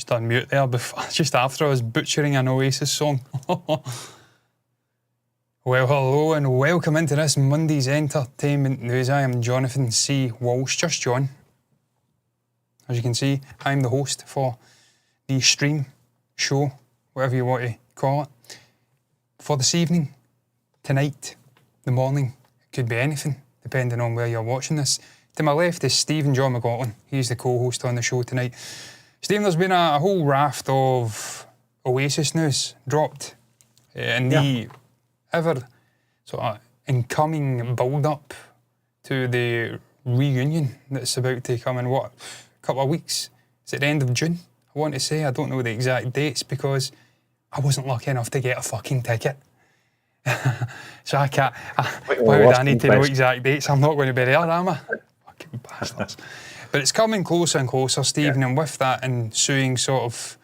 Just unmute there before, just after I was butchering an Oasis song. Well, hello and welcome into this Monday's Entertainment News. I am Jonathan C. Walsh, just John. As you can see, I'm the host for the stream, show, whatever you want to call it, for this evening, tonight, the morning. It could be anything, depending on where you're watching this. To my left is Stephen John McLaughlin. He's the co-host on the show tonight. Stephen, there's been a whole raft of Oasis news dropped in the ever sort of incoming build-up to the reunion that's about to come in, a couple of weeks? Is it the end of June? I want to say, I don't know the exact dates because I wasn't lucky enough to get a fucking ticket. So I can't, why would I need to know exact dates? I'm not going to be there, am I? Fucking bastards. But it's coming closer and closer, Stephen, and with that ensuing sort of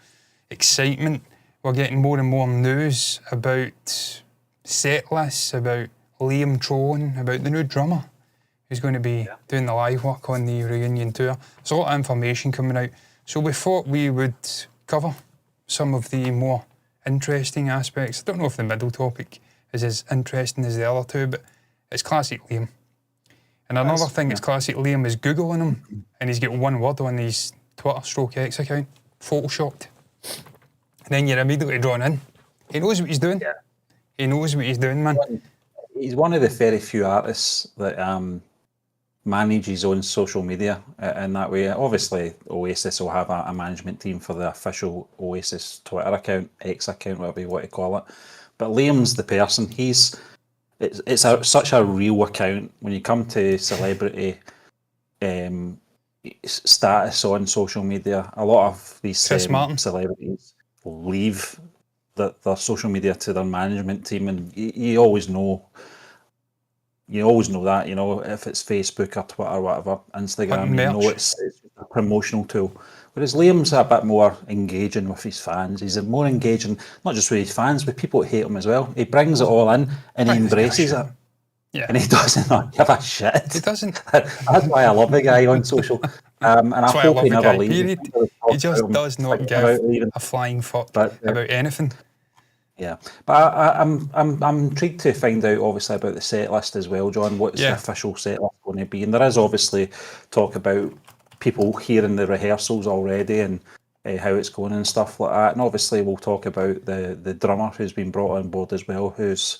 excitement, we're getting more and more news about Setlist, about Liam trolling, about the new drummer who's going to be doing the live work on the reunion tour. There's a lot of information coming out. So we thought we would cover some of the more interesting aspects. I don't know if the middle topic is as interesting as the other two, but it's classic Liam. And another thing that's classic Liam is Googling him, and he's got one word on his Twitter/X account, photoshopped. And then you're immediately drawn in. He knows what he's doing. Yeah. He knows what he's doing, man. He's one of the very few artists that manage his own social media in that way. Obviously, Oasis will have a management team for the official Oasis Twitter account, X account, whatever you want to call it. But Liam's the person. It's such a real account. When you come to celebrity status on social media, a lot of these celebrities leave their social media to their management team, and you always know that, you know, if it's Facebook or Twitter or whatever, Instagram, you know it's a promotional tool. Whereas Liam's a bit more engaging with his fans. He's more engaging, not just with his fans, with people that hate him as well. He brings it all in and he embraces it. Yeah. And he doesn't give a shit. He doesn't. That's why I love the guy on social. And I hope he never leaves. He just does not give a flying fuck about anything. Yeah, but I'm intrigued to find out, obviously, about the set list as well, John. What's the official set list going to be? And there is obviously talk about people hearing the rehearsals already and how it's going and stuff like that. And obviously, we'll talk about the drummer who's been brought on board as well, who's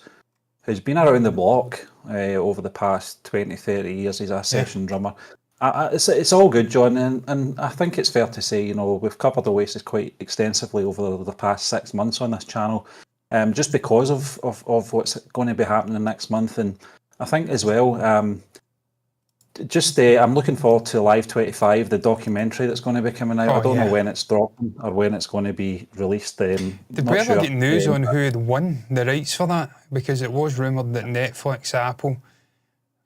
been around the block over the past 20, 30 years. He's a session drummer. It's all good, John, and I think it's fair to say, you know, we've covered Oasis quite extensively over the past 6 months on this channel. Just because of what's going to be happening next month. And I think as well, I'm looking forward to Live 25, the documentary that's going to be coming out. I don't know when it's dropping or when it's going to be released. Did we ever get news on who had won the rights for that? Because it was rumoured that Netflix, Apple,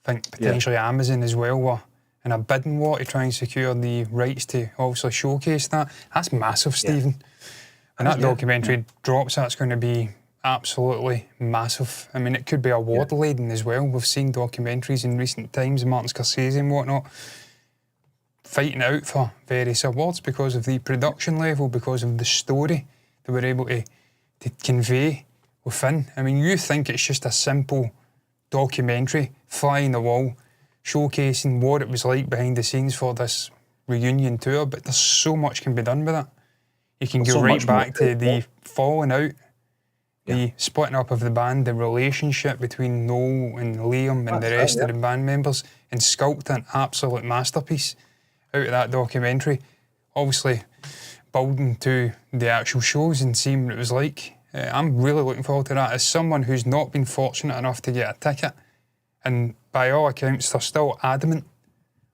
I think potentially Amazon as well were in a bidding war to try and secure the rights to obviously showcase that. That's massive, Stephen. And that documentary drops, that's going to be absolutely massive. I mean, it could be award-laden as well. We've seen documentaries in recent times, Martin Scorsese and whatnot, fighting out for various awards because of the production level, because of the story they were able to convey within. I mean, you think it's just a simple documentary, fly in the wall, showcasing what it was like behind the scenes for this reunion tour, but there's so much can be done with it. You can go right back to the falling out, the splitting up of the band, the relationship between Noel and Liam and the rest of the band members, and sculpt an absolute masterpiece out of that documentary. Obviously, building to the actual shows and seeing what it was like. I'm really looking forward to that. As someone who's not been fortunate enough to get a ticket, and by all accounts, they're still adamant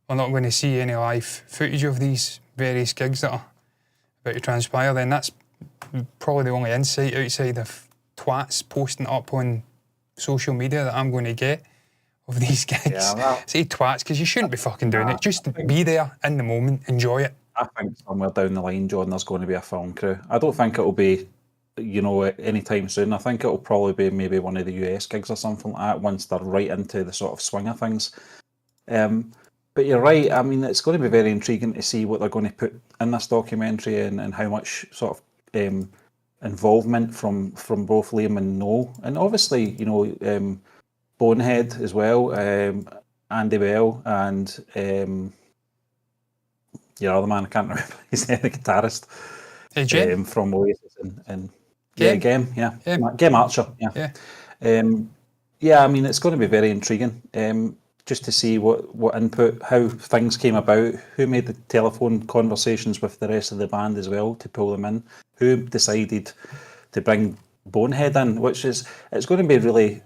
we're not going to see any live footage of these various gigs that are about to transpire, then that's probably the only insight outside of twats posting up on social media that I'm going to get of these gigs. Say twats, because you shouldn't be fucking doing it. Just be there in the moment, enjoy it. I think somewhere down the line, John, there's going to be a film crew. I don't think it'll be, you know, anytime soon. I think it'll probably be maybe one of the US gigs or something like that once they're right into the sort of swing of things. but you're right. I mean, it's going to be very intriguing to see what they're going to put in this documentary and how much sort of involvement from both Liam and Noel, and obviously, you know, Bonehead as well, Andy Bell, and your other man, I can't remember his name, the guitarist from Oasis, and Gem Archer, yeah. I mean, it's going to be very intriguing, just to see what input, how things came about, who made the telephone conversations with the rest of the band as well to pull them in, who decided to bring Bonehead in, which is, it's going to be really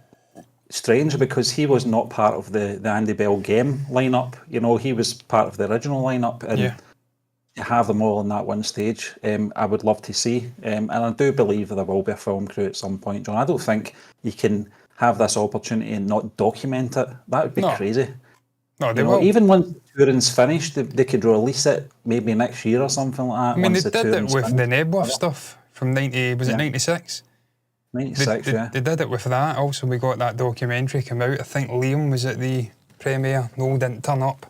strange because he was not part of the Andy Bell Game lineup. You know, he was part of the original lineup, and to have them all on that one stage, I would love to see. And I do believe there will be a film crew at some point, John. I don't think you can have this opportunity and not document it. That would be crazy. No, they will. Even once the touring's finished, they could release it maybe next year or something like that. I mean, they did it with the Nebworth stuff from 96? 96, they did it with that. Also, we got that documentary come out. I think Liam was at the premiere. Noel didn't turn up,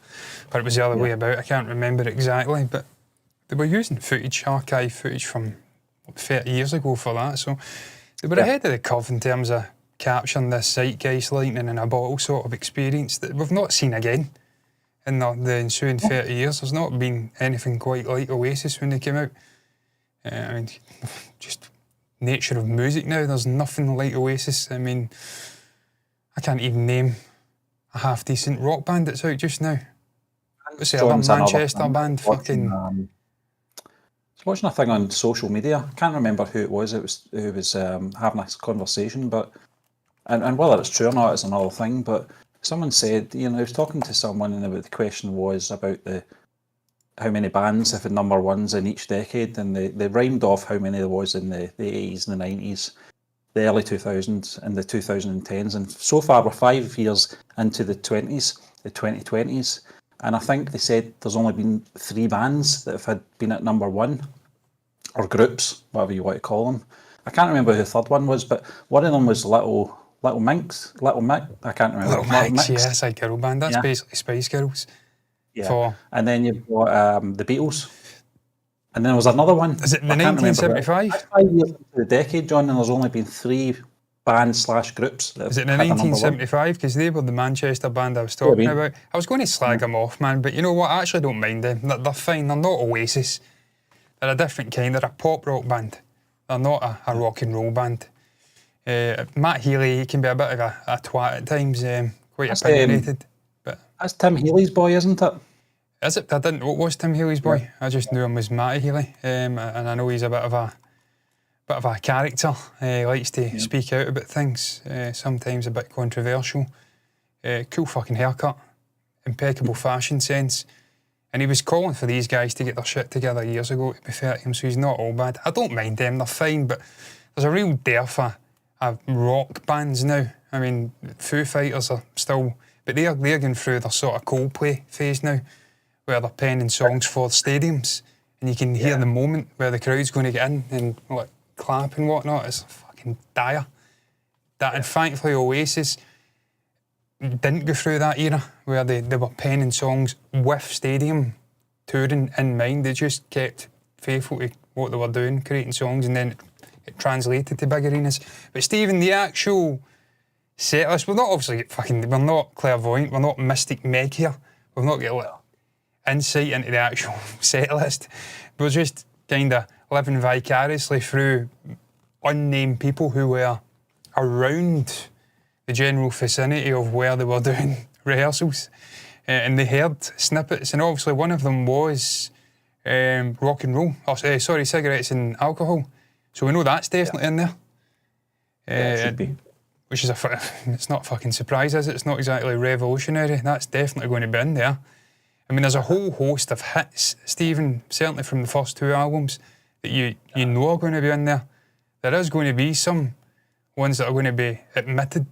but it was the other way about. I can't remember exactly, but they were using archive footage from 30 years ago for that. So they were ahead of the curve in terms of capturing this zeitgeist lightning in a bottle sort of experience that we've not seen again in the ensuing 30 years. There's not been anything quite like Oasis when they came out. I mean, just nature of music now, there's nothing like Oasis. I mean, I can't even name a half decent rock band that's out just now. What's the other Manchester band? I was watching a thing on social media. I can't remember who it was. It was who was having a conversation, but and whether it's true or not is another thing. But someone said, you know, I was talking to someone, and the question was about how many bands have had number ones in each decade, and they rhymed off how many there was in the 80s and the 90s, the early 2000s and the 2010s, and so far we're 5 years into the 2020s, and I think they said there's only been 3 bands that have been at number one, or groups, whatever you want to call them. I can't remember who the third one was, but one of them was Little Mix, I can't remember. Little Mix, yeah, it's a girl band. That's basically Spice Girls. Yeah, and then you've got the Beatles, and then there was another one. Is it the 1975? 5 years into the decade, John, and there's only been 3 bands / groups. Is it the 1975? Because they were the Manchester band I was talking about. I was going to slag them off, man, but you know what? I actually don't mind them. They're fine. They're not Oasis. They're a different kind. They're a pop rock band. They're not a rock and roll band. Matt Healy, he can be a bit of a twat at times, quite opinionated. That's Tim Healy's boy, isn't it? Is it? What was Tim Healy's boy? Yeah. I just knew him as Matty Healy, and I know he's a bit of a character. He likes to speak out about things, sometimes a bit controversial. Cool fucking haircut, impeccable fashion sense, and he was calling for these guys to get their shit together years ago, to be fair to him, so he's not all bad. I don't mind them, they're fine, but there's a real dearth of rock bands now. I mean, Foo Fighters are still... But they're going through their sort of Coldplay phase now, where they're penning songs for stadiums, and you can hear the moment where the crowd's going to get in and like clap and whatnot. It's fucking dire. And thankfully Oasis didn't go through that era where they were penning songs with stadium touring in mind. They just kept faithful to what they were doing, creating songs, and then it translated to big arenas. But Stephen, the actual Setlist, we're not clairvoyant, we're not Mystic Meg here. We've not got insight into the actual Setlist. We're just kind of living vicariously through unnamed people who were around the general vicinity of where they were doing rehearsals. And they heard snippets, and obviously one of them was rock and roll, cigarettes and alcohol. So we know that's definitely in there. It should be. Which is it's not a fucking surprise, is it? It's not exactly revolutionary. That's definitely going to be in there. I mean, there's a whole host of hits, Stephen, certainly from the first 2 albums, that you know are going to be in there. There is going to be some ones that are going to be omitted.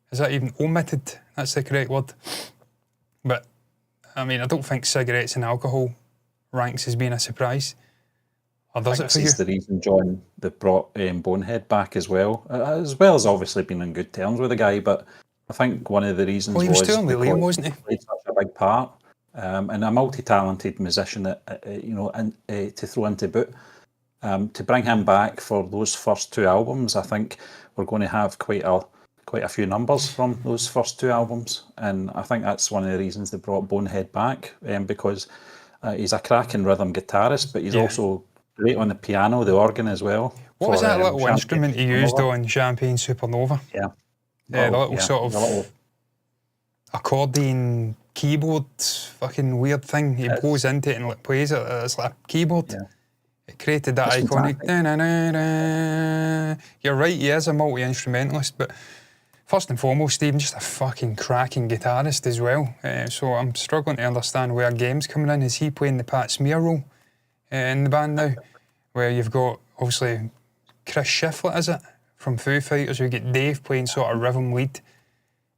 Is that even omitted? That's the correct word. But, I mean, I don't think cigarettes and alcohol ranks as being a surprise. Or does it for you? This is the reason, John, they brought Bonehead back as well as obviously being on good terms with the guy, but I think one of the reasons he was touring with Liam, wasn't he? Played such a big part and a multi-talented musician that and to throw into boot. To bring him back for those first 2 albums, I think we're going to have quite a few numbers from those first 2 albums, and I think that's one of the reasons they brought Bonehead back, because he's a cracking rhythm guitarist, but he's also great on the piano, the organ as well. What was that little instrument he used on Champagne Supernova? Yeah. The little sort of accordion keyboard fucking weird thing. He blows into it and like plays it. It's like a keyboard. Yeah. It created that iconic. You're right, he is a multi-instrumentalist, but first and foremost, Stephen, just a fucking cracking guitarist as well. So I'm struggling to understand where Game's coming in. Is he playing the Pat Smear role in the band now? Where you've got, obviously, Chris Shiflett, is it? From Foo Fighters, we get Dave playing sort of rhythm lead.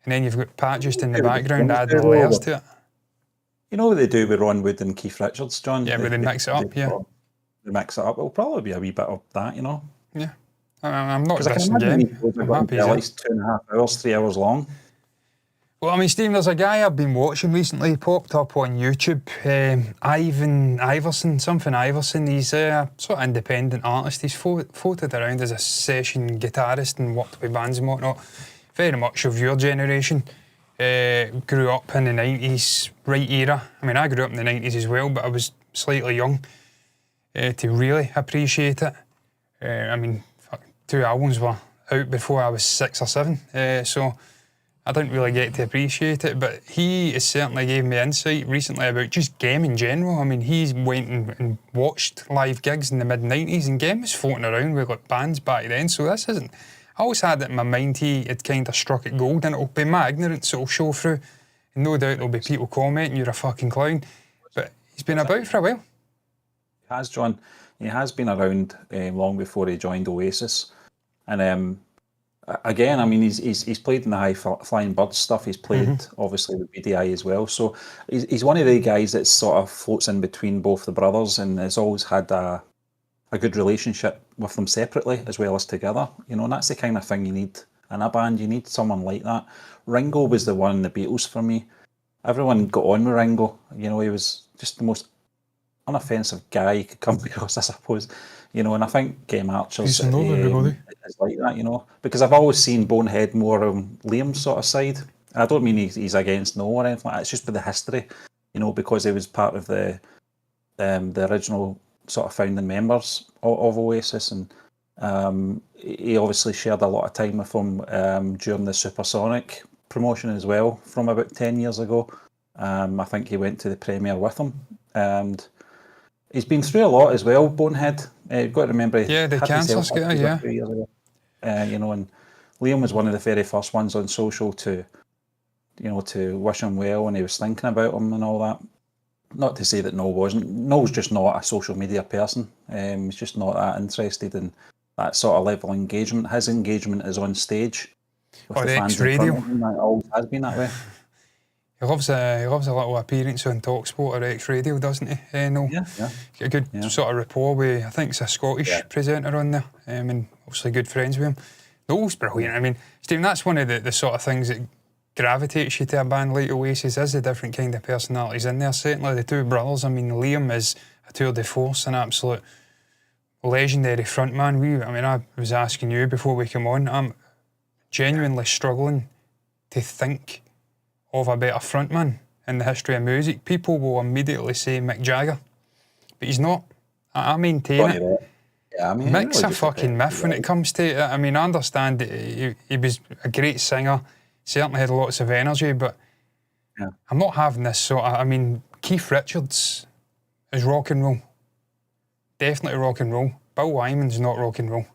And then you've got Pat just in the background adding layers to it. You know what they do with Ron Wood and Keith Richards, John? Yeah, but they mix it up, yeah. They mix it up. It'll probably be a wee bit of that, you know? Yeah. I'm not dissing Game. I'm happy. At least 2.5 hours, 3 hours long. Well, I mean, Stephen, there's a guy I've been watching recently, popped up on YouTube, Ivan Iverson, something Iverson. He's a sort of independent artist. He's floated around as a session guitarist and worked with bands and whatnot. Very much of your generation. Grew up in the 90s, right era. I mean, I grew up in the 90s as well, but I was slightly young to really appreciate it. I mean, 2 albums were out before I was 6 or 7, so I didn't really get to appreciate it, but he has certainly gave me insight recently about just Game in general. I mean, he's went and watched live gigs in the mid-90s, and Game was floating around with like bands back then, so this isn't... I always had it in my mind he had kind of struck it gold, and it'll be my ignorance, it'll show through, and no doubt there'll be people commenting, you're a fucking clown, but he's been about for a while. He has, John. He has been around long before he joined Oasis, and again, I mean, he's played in the High Flying Birds stuff. He's played obviously with BDI as well. So he's one of the guys that sort of floats in between both the brothers, and has always had a good relationship with them separately as well as together. You know, and that's the kind of thing you need in a band. You need someone like that. Ringo was the one in the Beatles for me. Everyone got on with Ringo. You know, he was just the most unoffensive guy you could come across, I suppose. You know, and I think Game Archer's is like that, you know, because I've always seen Bonehead more on Liam's sort of side. I don't mean he's against Noel or anything like that. It's just with the history, you know, because he was part of the original sort of founding members of Oasis, and he obviously shared a lot of time with them during the Supersonic promotion as well from about 10 years ago. I think he went to the premiere with them, and he's been through a lot as well, Bonehead. You've got to remember, the cancer scare, a few years ago. You know, and Liam was one of the very first ones on social to wish him well, and he was thinking about him and all that. Not to say that Noel wasn't. Noel's just not a social media person. He's just not that interested in that sort of level of engagement. His engagement is on stage with the fans in front of him. That always has been that way. He loves a little appearance on TalkSport or X Radio, doesn't he? No, yeah. Got a good sort of rapport with, I think it's a Scottish presenter on there, and obviously good friends with him. Noel's brilliant. I mean, Stephen, that's one of the sort of things that gravitates you to a band like Oasis, is the different kind of personalities in there. Certainly the two brothers. I mean, Liam is a tour de force, an absolute legendary frontman. I was asking you before we come on, I'm genuinely struggling to think of a better frontman in the history of music. People will immediately say Mick Jagger, but he's not. I maintain it. Yeah, I mean, Mick's really a fucking myth when it comes to it. I mean, I understand that he was a great singer, certainly had lots of energy, but I'm not having this sort of... I mean, Keith Richards is rock and roll. Definitely rock and roll. Bill Wyman's not rock and roll.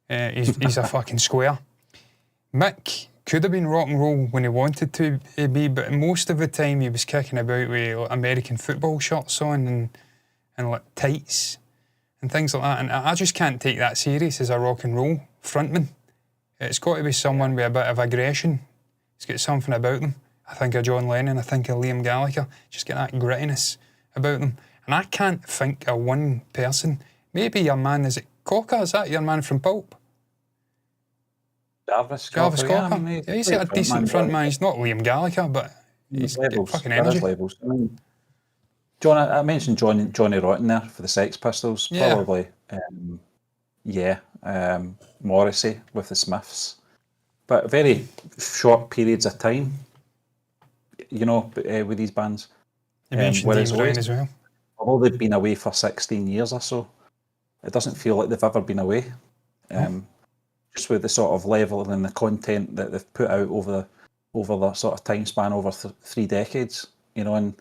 He's a fucking square. Mick could have been rock and roll when he wanted to be, but most of the time he was kicking about with like, American football shirts on and like tights and things like that. And I just can't take that serious as a rock and roll frontman. It's got to be someone with a bit of aggression. It's got something about them. I think of John Lennon, I think of Liam Gallagher. Just get that grittiness about them. And I can't think of one person. Maybe your man, is it Cocker? Is that your man from Pulp? Jarvis Cocker. Yeah, I mean, he's a decent front man. He's not Liam Gallagher, but He's got levels. fucking There is energy. levels. I mean, John, I mentioned Johnny Rotten there for the Sex Pistols. Yeah. Probably, Morrissey with the Smiths, but very short periods of time. With these bands. You mentioned Dean Brown as well. Although they've been away for 16 years or so, it doesn't feel like they've ever been away. Just with the sort of level and the content that they've put out over the sort of time span over 3 decades, and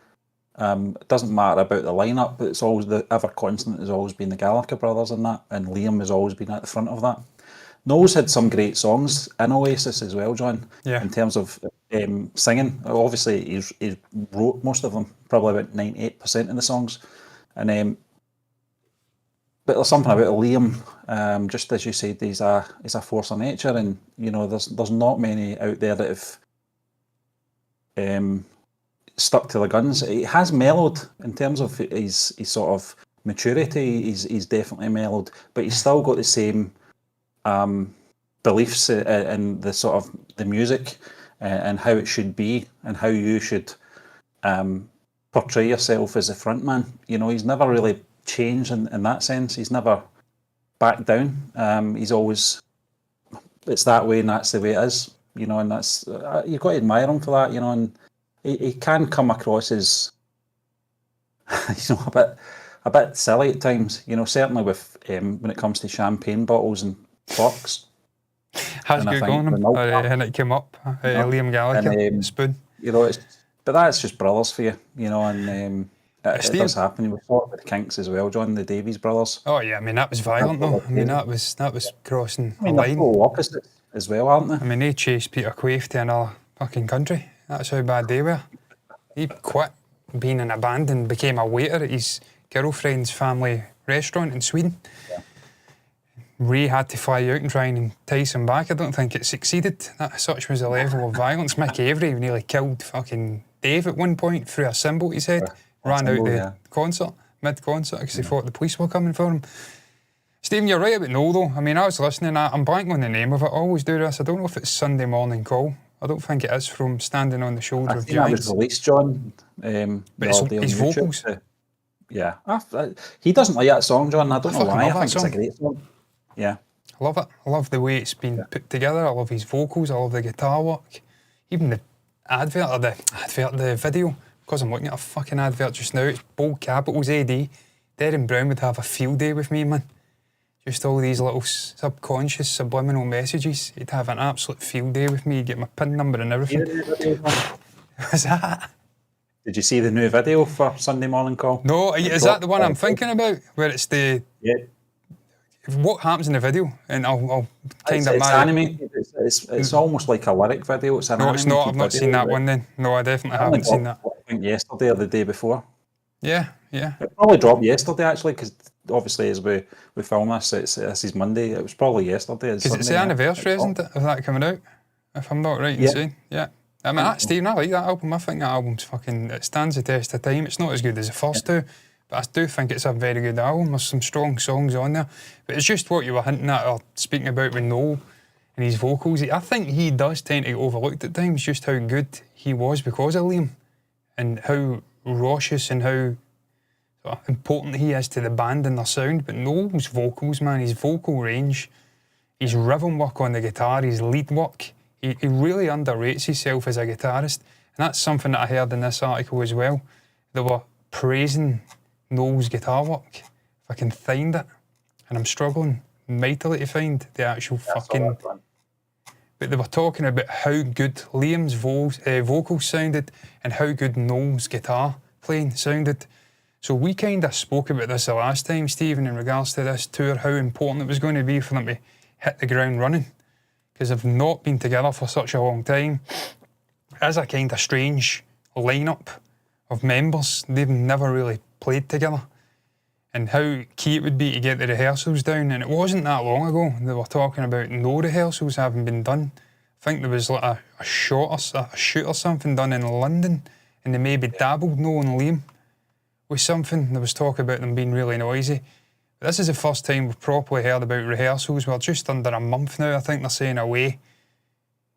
it doesn't matter about the lineup, but it's always the ever constant has always been the Gallagher brothers in that, and Liam has always been at the front of that. Noel's had some great songs in Oasis as well, John. Yeah. In terms of singing, obviously he's wrote most of them, probably about 98% of the songs, and but there's something about Liam, just as you said, he's a force of nature, and there's not many out there that have stuck to the guns. He has mellowed in terms of his sort of maturity. He's definitely mellowed, but he's still got the same beliefs in the sort of the music and how it should be and how you should portray yourself as a frontman. He's never really changed in that sense. He's never backed down. He's always, it's that way and that's the way it is. And that's you've got to admire him for that. And he can come across as a bit silly at times. Certainly with when it comes to champagne bottles and forks. How's good going him? And it came up, Liam Gallagher, spoon. But that's just brothers for you, and it does happen. We saw it with the Kinks as well, John, the Davies brothers. Oh yeah, I mean that was violent though. I mean that was crossing a line. They're full opposites as well, aren't they? I mean they chased Peter Quaife to another fucking country. That's how bad they were. He quit being in a band and became a waiter at his girlfriend's family restaurant in Sweden. Yeah. Ray had to fly out and try and entice him back. I don't think it succeeded. Such was the level of violence. Mick Avery nearly killed fucking Dave at one point through a cymbal, he said. Ran out the concert, mid-concert, because he thought the police were coming for him. Stephen, you're right about Noel though. I mean, I was listening, I'm blanking on the name of it. I always do this. I don't know if it's Sunday Morning Call. I don't think it is, from Standing on the Shoulder of Giants. I think that was released, John. But it's his vocals. Yeah. He doesn't like that song, John. I don't know why. I think it's a great song. Yeah. I love it. I love the way it's been put together. I love his vocals. I love the guitar work. Even the the video. Because I'm looking at a fucking advert just now. It's bold capitals AD. Darren Brown would have a field day with me, man. Just all these little subconscious, subliminal messages. He'd have an absolute field day with me. He'd get my PIN number and everything. What's that? Did you see the new video for Sunday Morning Call? No, is that the one I'm thinking about? Where it's the... Yeah. What happens in the video? And I'll kind of... It's animated. It's almost like a lyric video. It's an it's not. I've not seen that one then. No, I definitely haven't seen that. I think yesterday or the day before. Yeah. It probably dropped yesterday, actually, because obviously as we film this, this is Monday. It was probably yesterday. Because it's the anniversary, isn't it, of that coming out? If I'm not right in saying. Yeah. I mean, Stephen, I like that album. I think that album's it stands the test of time. It's not as good as the first two, but I do think it's a very good album. There's some strong songs on there. But it's just what you were hinting at or speaking about with Noel and his vocals. I think he does tend to get overlooked at times, just how good he was because of Liam and how raucous and how important he is to the band and their sound. But Noel's vocals, man, his vocal range, his rhythm work on the guitar, his lead work, he really underrates himself as a guitarist. And that's something that I heard in this article as well. They were praising Noel's guitar work, if I can find it. And I'm struggling mightily to find the actual fucking... But they were talking about how good Liam's vocals sounded and how good Noel's guitar playing sounded. So we kind of spoke about this the last time, Stephen, in regards to this tour, how important it was going to be for them to hit the ground running. Because they've not been together for such a long time. As a kind of strange lineup of members, they've never really played together. And how key it would be to get the rehearsals down. And it wasn't that long ago they were talking about no rehearsals having been done. I think there was like a shoot or something done in London, and they maybe dabbled Noel and Liam with something. There was talk about them being really noisy. But this is the first time we've properly heard about rehearsals. We're just under a month now, I think they're saying, away.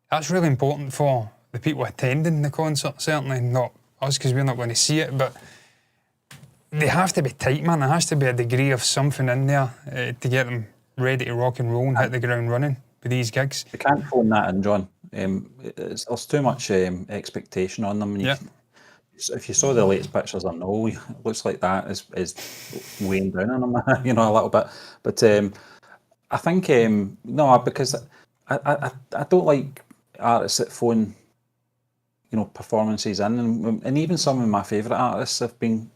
That's really important for the people attending the concert, certainly not us because we're not going to see it, but they have to be tight, man. There has to be a degree of something in there to get them ready to rock and roll and hit the ground running with these gigs. You can't phone that in, John. There's too much expectation on them. If you saw the latest pictures of Noel, it looks like that is weighing down on them, a little bit. But I think no, because I don't like artists that phone, performances in, and even some of my favourite artists have been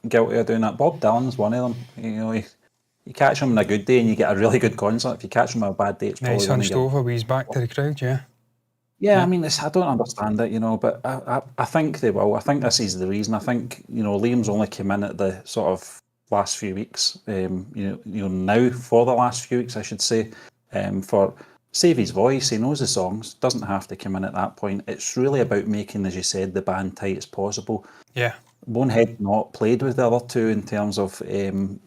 guilty of doing that. Bob Dylan's one of them. You catch him on a good day and you get a really good concert. If you catch him on a bad day, it's probably nice hunched over, he's back to the crowd, yeah. Yeah, I mean, I don't understand it, but I think they will. I think this is the reason. I think, Liam's only came in at the sort of last few weeks, now for the last few weeks, I should say, for save his voice. He knows the songs, doesn't have to come in at that point. It's really about making, as you said, the band tight as possible. Yeah. Bonehead not played with the other two in terms of an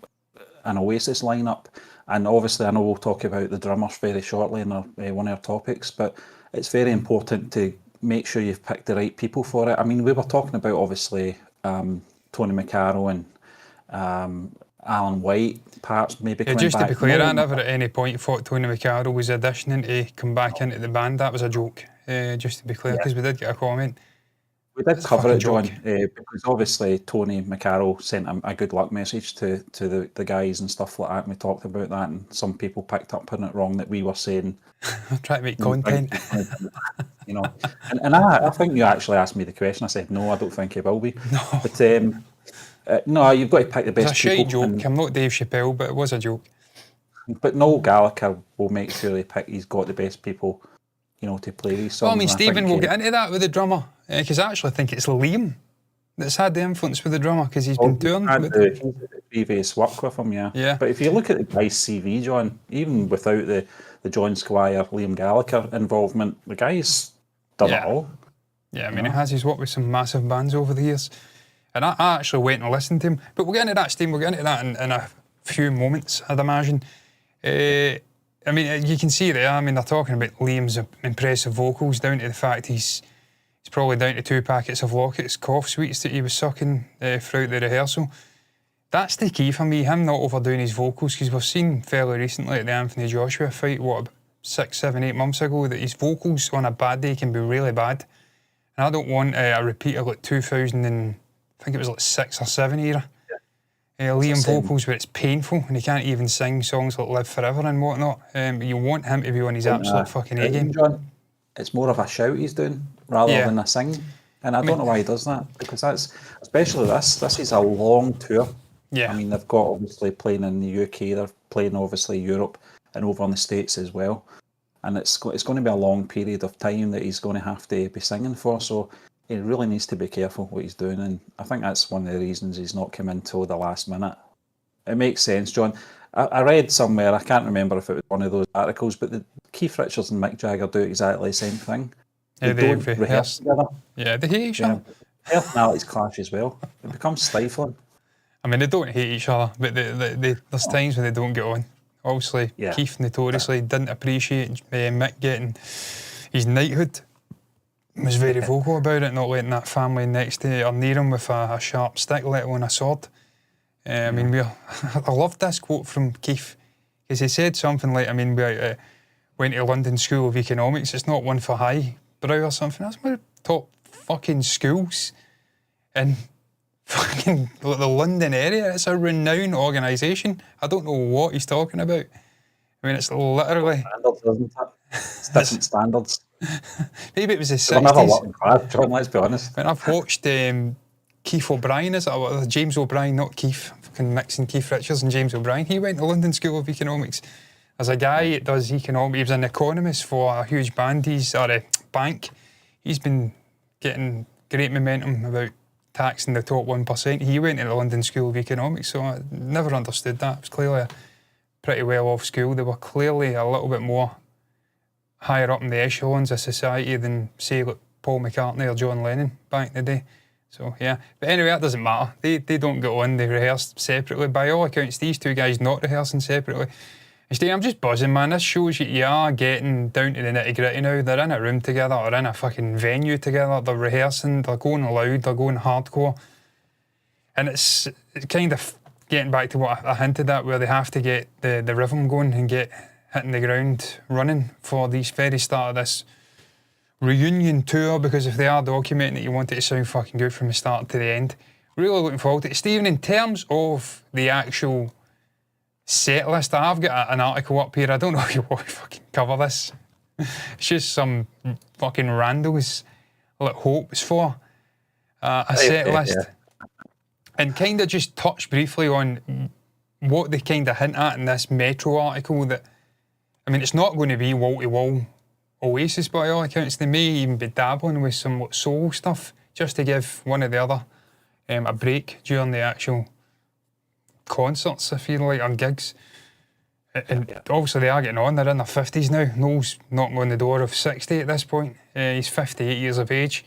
Oasis lineup. And obviously, I know we'll talk about the drummers very shortly in one of our topics, but it's very important to make sure you've picked the right people for it. I mean, we were talking about, obviously, Tony McCarroll and Alan White, perhaps maybe coming back. Just to be clear, I never at any point thought Tony McCarroll was auditioning to come back into the band. That was a joke, just to be clear, because we did get a comment. We did cover it, John, because obviously Tony McCarroll sent a good luck message to the guys and stuff like that, and we talked about that, and some people picked up on it wrong that we were saying... Trying to make content. And I think you actually asked me the question. I said, no, I don't think he will be. No. But, no, you've got to pick the best people. It's a shite joke. I'm not Dave Chappelle, but it was a joke. But Noel Gallagher will make sure he's got the best people, to play these songs. Well, I mean, Stephen, we'll get into that with the drummer, because I actually think it's Liam that's had the influence with the drummer, because he's been touring with him. Previous work with him, yeah. But if you look at the guy's CV, John, even without the John Squire, Liam Gallagher involvement, the guy's done it all. Yeah, I mean, he has. He's worked with some massive bands over the years. And I actually went and listened to him. But we'll get into that, Steve. We'll get into that in a few moments, I'd imagine. I mean, you can see there, I mean, they're talking about Liam's impressive vocals, down to the fact he's probably down to 2 packets of Lockett's cough sweets that he was sucking throughout the rehearsal. That's the key for me, him not overdoing his vocals, because we've seen fairly recently at the Anthony Joshua fight, 6, 7, 8 months ago, that his vocals on a bad day can be really bad. And I don't want a repeat of 2000 and I think it was 6 or 7 era. Liam vocals where it's painful and he can't even sing songs like Live Forever and whatnot. You want him to be on his absolute fucking A-game. John, it's more of a shout he's doing rather than a sing. And I don't know why he does that, because that's, especially this is a long tour. Yeah. I mean, they've got obviously playing in the UK, they're playing obviously Europe and over in the States as well. And it's going to be a long period of time that he's going to have to be singing for. So he really needs to be careful what he's doing, and I think that's one of the reasons he's not come in till the last minute. It makes sense, John. I read somewhere, I can't remember if it was one of those articles, but Keith Richards and Mick Jagger do exactly the same thing. They don't rehearse together. Yeah, they hate each other. Personalities clash as well. It becomes stifling. I mean, they don't hate each other, but there's times when they don't get on. Obviously, Keith notoriously didn't appreciate Mick getting his knighthood. Was very vocal about it, not letting that family next to or near him with a sharp stick, let alone a sword. I mean, I loved this quote from Keith, because he said something like, I mean, we went to London School of Economics, it's not one for highbrow or something, that's one of the top fucking schools in fucking the London area. It's a renowned organisation. I don't know what he's talking about. I mean, it's literally... Standards, isn't it? It's different standards. Maybe it was the 60s. They're never working class, John, let's be honest. When I've watched Keith O'Brien, is it James O'Brien, not Keith, fucking mixing Keith Richards and James O'Brien. He went to London School of Economics. As a guy that does economics, he was an economist for a huge band, or a bank. He's been getting great momentum about taxing the top 1%. He went to the London School of Economics, so I never understood that. It was clearly a pretty well-off school. They were clearly a little bit more higher up in the echelons of society than, say, like Paul McCartney or John Lennon back in the day. So, yeah. But anyway, that doesn't matter. They don't get on, they rehearse separately. By all accounts, these two guys not rehearsing separately. Steve, I'm just buzzing, man. This shows you are getting down to the nitty-gritty now. They're in a room together or in a fucking venue together. They're rehearsing, they're going loud, they're going hardcore. And it's kind of getting back to what I hinted at, where they have to get the rhythm going and get hitting the ground running for the very start of this reunion tour, because if they are documenting it, you want it to sound fucking good from the start to the end. Really looking forward to it. Stephen, in terms of the actual set list, I've got an article up here. I don't know if you want to fucking cover this. It's just some fucking randos like hopes for a set list. And kind of just touch briefly on what they kind of hint at in this Metro article, that, I mean, it's not going to be wall-to-wall Oasis by all accounts. They may even be dabbling with some soul stuff just to give one or the other a break during the actual concerts, I feel like, or gigs. And obviously they are getting on, they're in their 50s now. Noel's knocking on the door of 60 at this point. He's 58 years of age.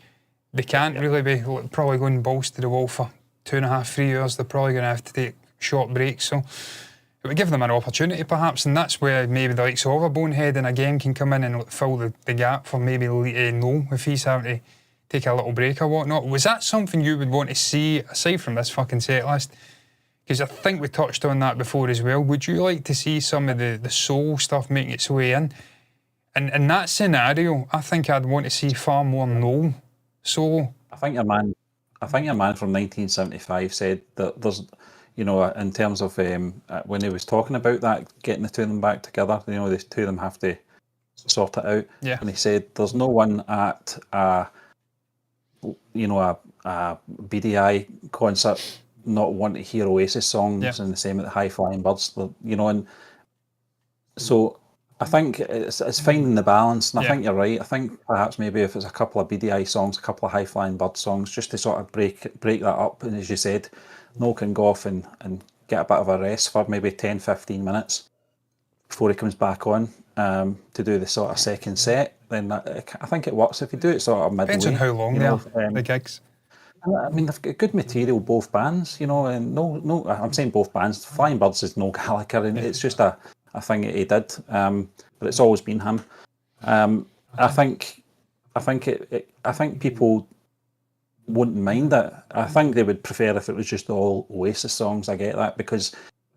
They can't really be probably going balls to the wall for 2.5, 3 years. They're probably going to have to take short breaks, so it would give them an opportunity perhaps, and that's where maybe the likes of a Bonehead and again can come in and fill the gap for maybe Noel if he's having to take a little break or whatnot. Was that something you would want to see aside from this fucking set list? Because I think we touched on that before as well. Would you like to see some of the soul stuff making its way in? And in that scenario, I think I'd want to see far more Noel solo. I think your man from 1975 said that there's, you know, in terms of when he was talking about that, getting the two of them back together, you know, the two of them have to sort it out. Yeah. And he said there's no one at a BDI concert not want to hear Oasis songs, and the same at the High Flying Birds, you know, and so I think it's finding the balance, and I think you're right. I think perhaps maybe if it's a couple of BDI songs, a couple of High Flying Bird songs, just to sort of break that up, and as you said, Noel can go off and get a bit of a rest for maybe 10-15 minutes before he comes back on to do the sort of second set. Then I think it works if you do it sort of midway. Depends on how long they are, the gigs. I mean, they've got good material, both bands, you know, and no, I'm saying both bands. Flying Birds is Noel Gallagher, and it's just a thing that he did, but it's always been him. I think people wouldn't mind it. I think they would prefer if it was just all Oasis songs. I get that, because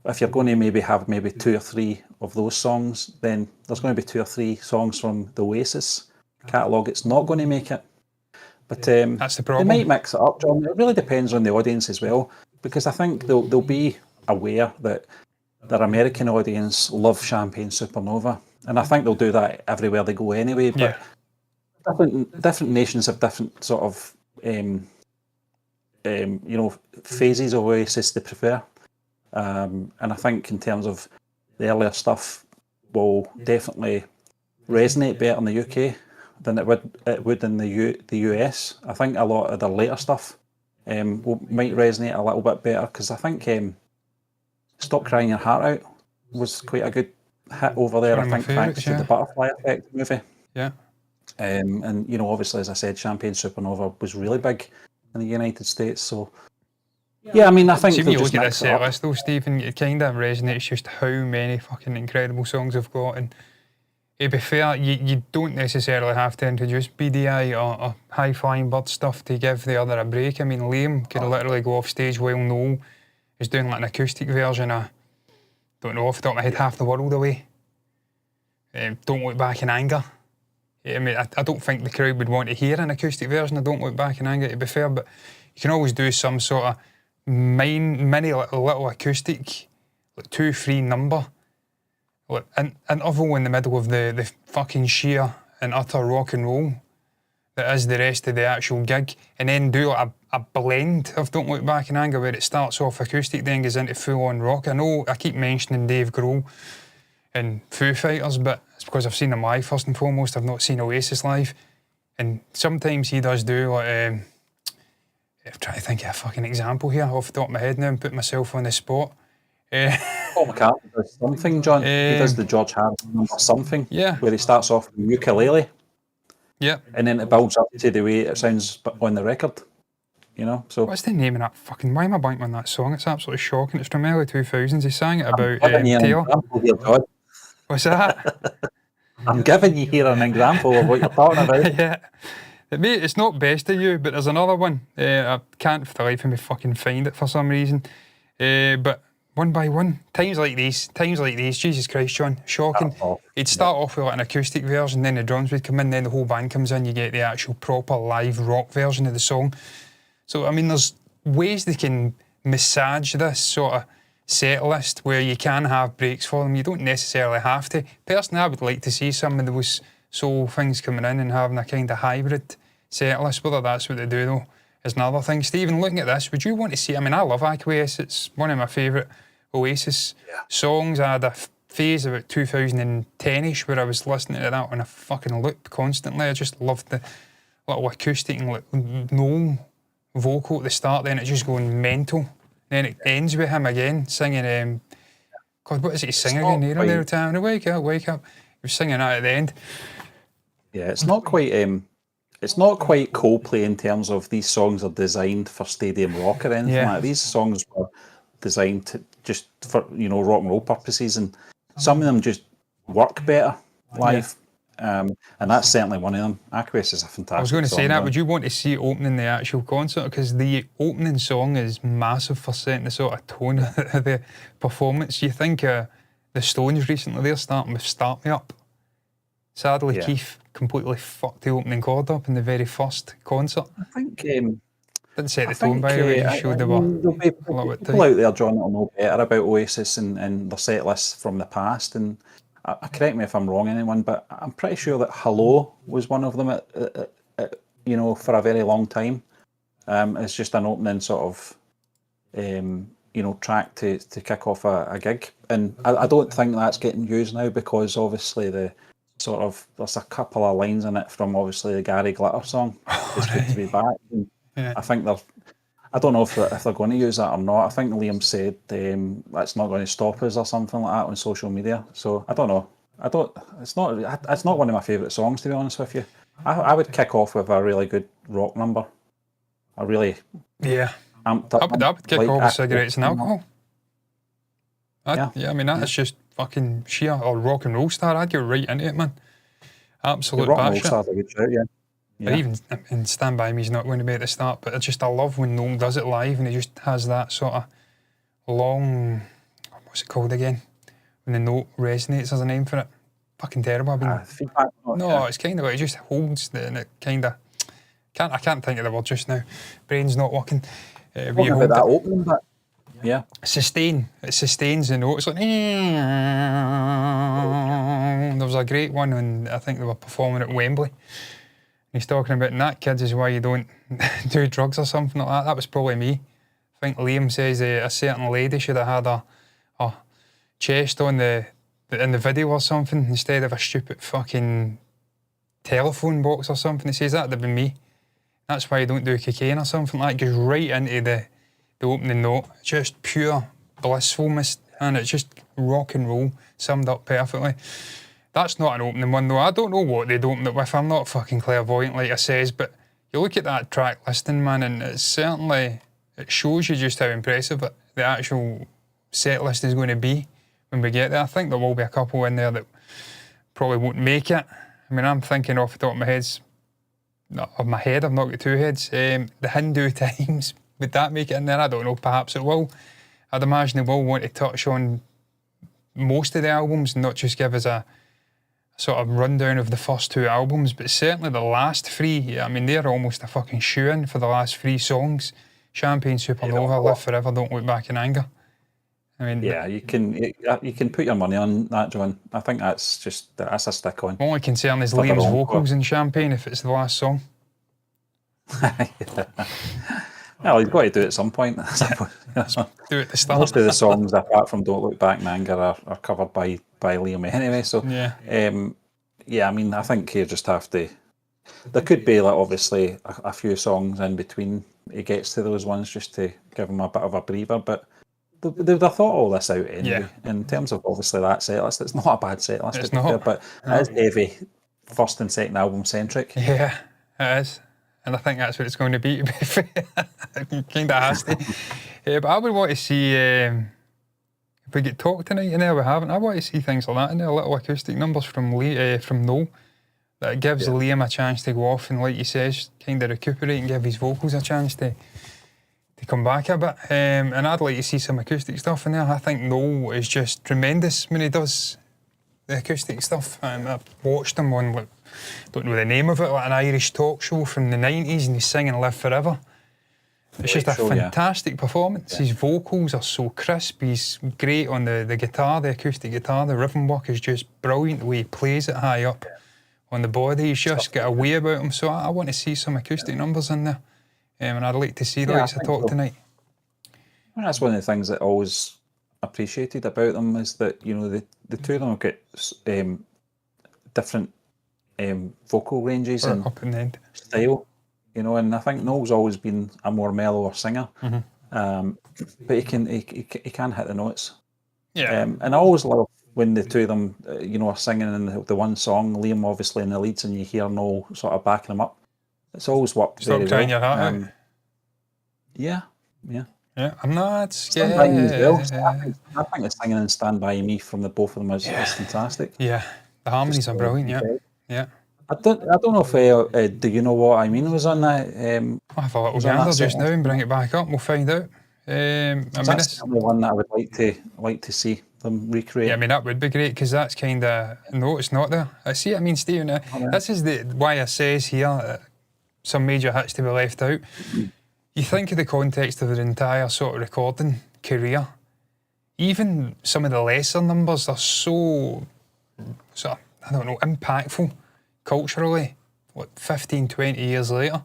if you're going to maybe have 2 or 3 of those songs, then there's going to be 2 or 3 songs from the Oasis catalogue. It's not going to make it. But that's the problem. They might mix it up, John. It really depends on the audience as well, because I think they'll be aware that their American audience love Champagne Supernova, and I think they'll do that everywhere they go anyway. But different nations have different sort of phases of Oasis they prefer, and I think in terms of the earlier stuff will definitely resonate better in the UK than it would in the US. I think a lot of the later stuff might resonate a little bit better, because I think Stop Crying Your Heart Out was quite a good hit over there. I think thanks to the Butterfly Effect movie. Yeah. And you know, obviously, as I said, Champagne Supernova was really big in the United States. So yeah, I mean, I think when you look at this set list though, Stephen, it kind of resonates just how many fucking incredible songs they've got. And to be fair, you don't necessarily have to introduce BDI or High Flying Bird stuff to give the other a break. I mean, Liam could literally go off stage while Noel is doing like an acoustic version of, don't know, off the top of my head, Half the World Away. Don't Look Back in Anger. I mean, I don't think the crowd would want to hear an acoustic version of Don't Look Back in Anger, to be fair, but you can always do some sort of mini little acoustic, like 2-3 number, like an interval in the middle of the fucking sheer and utter rock and roll that is the rest of the actual gig, and then do like a blend of Don't Look Back in Anger where it starts off acoustic, then goes into full-on rock. I know I keep mentioning Dave Grohl and Foo Fighters, but it's because I've seen them live first and foremost. I've not seen Oasis live, and sometimes he does do like I'm trying to think of a fucking example here off the top of my head now and put myself on the spot. Paul McCartney does something, John. He does the George Harrison number Something, where he starts off with ukulele, and then it builds up to the way it sounds on the record. You know, so what's the name of that fucking? Why am I blanking on that song? It's absolutely shocking. It's from early 2000s. He sang it about Taylor. What's that? I'm giving you here an example of what you're talking about. Yeah. Mate, it's not Best of You, but there's another one. I can't for the life of me fucking find it for some reason. But One by One, times like these, Jesus Christ, John, shocking. It'd start off with like an acoustic version, then the drums would come in, then the whole band comes in, you get the actual proper live rock version of the song. So, I mean, there's ways they can massage this sort of set list where you can have breaks for them. You don't necessarily have to. Personally, I would like to see some of those soul things coming in and having a kind of hybrid set list. Whether that's what they do, though, is another thing. Stephen, looking at this, would you want to see... I mean, I love Oasis. It's one of my favourite Oasis songs. I had a phase about 2010-ish where I was listening to that on a fucking loop constantly. I just loved the little acoustic and like no vocal at the start, then it just going mental. Then it ends with him again singing, God, what is it he's singing again? Near the time, wake up, wake up. He was singing that at the end. Yeah, it's not quite Coldplay in terms of these songs are designed for stadium rock or anything like that. These songs were designed to just for, rock and roll purposes, and some of them just work better live. And that's certainly one of them. Aqueous is a fantastic song. I was going to say that. Would you want to see it opening the actual concert? Because the opening song is massive for setting the sort of tone of the performance. You think the Stones recently, they're starting with Start Me Up. Sadly, Keith completely fucked the opening chord up in the very first concert. I think... didn't set the tone by the way. It showed they were people out there, John, will know better about Oasis and their set lists from the past, and correct me if I'm wrong, anyone, but I'm pretty sure that Hello was one of them for a very long time. It's just an opening sort of track to kick off a gig, and I don't think that's getting used now because obviously there's a couple of lines in it from obviously the Gary Glitter song. It's good to be back. And I think I don't know if they're going to use that or not. I think Liam said that's not going to stop us or something like that on social media. So I don't know. It's not one of my favourite songs, to be honest with you. I would kick off with a really good rock number. I would kick off with Cigarettes and Alcohol. I mean, that's just fucking sheer or rock and roll star. I'd get right into it, man. Absolute rock and roll star's a good shout, But even in Stand By Me's not going to be at the start, but I love when Noel does it live and he just has that sort of long, what's it called again? When the note resonates, there's a name for it. Fucking terrible. Feedback. It's kind of like it just holds and it kind of I can't think of the word just now. Brain's not working. Talking about that opening bit. Yeah. Sustain. It sustains the note. It's like there was a great one when I think they were performing at Wembley. He's talking about, and that, kids, is why you don't do drugs or something like that. That was probably me. I think Liam says a certain lady should have had a chest on in the video or something instead of a stupid fucking telephone box or something. He says that'd have been me. That's why you don't do cocaine or something like that. It goes right into the opening note. Just pure blissfulness, and it's just rock and roll summed up perfectly. That's not an opening one though. I don't know what they'd open it with. I'm not fucking clairvoyant like I says, but you look at that track listing, man, and it shows you just how impressive the actual set list is going to be when we get there. I think there will be a couple in there that probably won't make it. I mean, I'm thinking off the top of my head, I've not got two heads. The Hindu Times, would that make it in there? I don't know, perhaps it will. I'd imagine they will want to touch on most of the albums and not just give us a sort of rundown of the first two albums, but certainly the last three, I mean, they're almost a fucking shoe-in for the last three songs. Champagne Supernova, Live Forever, Don't Look Back in Anger. I mean, you can put your money on that, John. I think that's a stick on. My only concern is Liam's vocals in Champagne if it's the last song. Well, he's got to do it at some point. Do it at the start. Most of the songs, apart from Don't Look Back in Anger, are covered by Liam anyway. So, I mean, I think you just have to... There could be, like, obviously, a few songs in between he gets to those ones just to give him a bit of a breather, but they've thought all this out anyway. In terms of, obviously, that set list, it's not a bad set list, it's not. But it is heavy first and second album centric. Yeah, it is. And I think that's what it's going to be fair. It kind of has to. But I would want to see we get talk tonight in there, we haven't. I want to see things like that in there, little acoustic numbers from Noel that gives Liam a chance to go off and, like he says, kind of recuperate and give his vocals a chance to come back a bit. And I'd like to see some acoustic stuff in there. I think Noel is just tremendous when he does the acoustic stuff. I've watched him on, like, don't know the name of it, like an Irish talk show from the 90s, and he's singing Live Forever. It's just a fantastic performance. His vocals are so crisp. He's great on the guitar, the acoustic guitar. The rhythm work is just brilliant. The way he plays it high up on the body, he's just got a way about him. So I want to see some acoustic numbers in there. And I'd like to see the likes of Talk tonight. Well, that's one of the things that I always appreciated about them, is that, you know, the two of them have got different vocal ranges and up in the end. Style. You know, and I think Noel's always been a more mellower singer, but he can hit the notes. Yeah. And I always love when the two of them, you know, are singing in the one song. Liam obviously in the leads, and you hear Noel sort of backing him up. It's always worked very well. Stop trying your heart out. Yeah. Yeah, I'm not scared. Stand By Me as well. I think the singing in Stand By Me from the both of them is fantastic. Yeah, the harmonies are brilliant. Yeah. I don't know if Do You Know What I Mean was on that. I'll have a little gander just now and bring it back up. We'll find out. That's the only one that I would like to see them recreate. Yeah, I mean, that would be great, because that's kind of... No, it's not there. I see. I mean, Stephen, this is why I says here some major hits to be left out. You think of the context of their entire sort of recording career. Even some of the lesser numbers are so I don't know, impactful culturally, what, 15, 20 years later.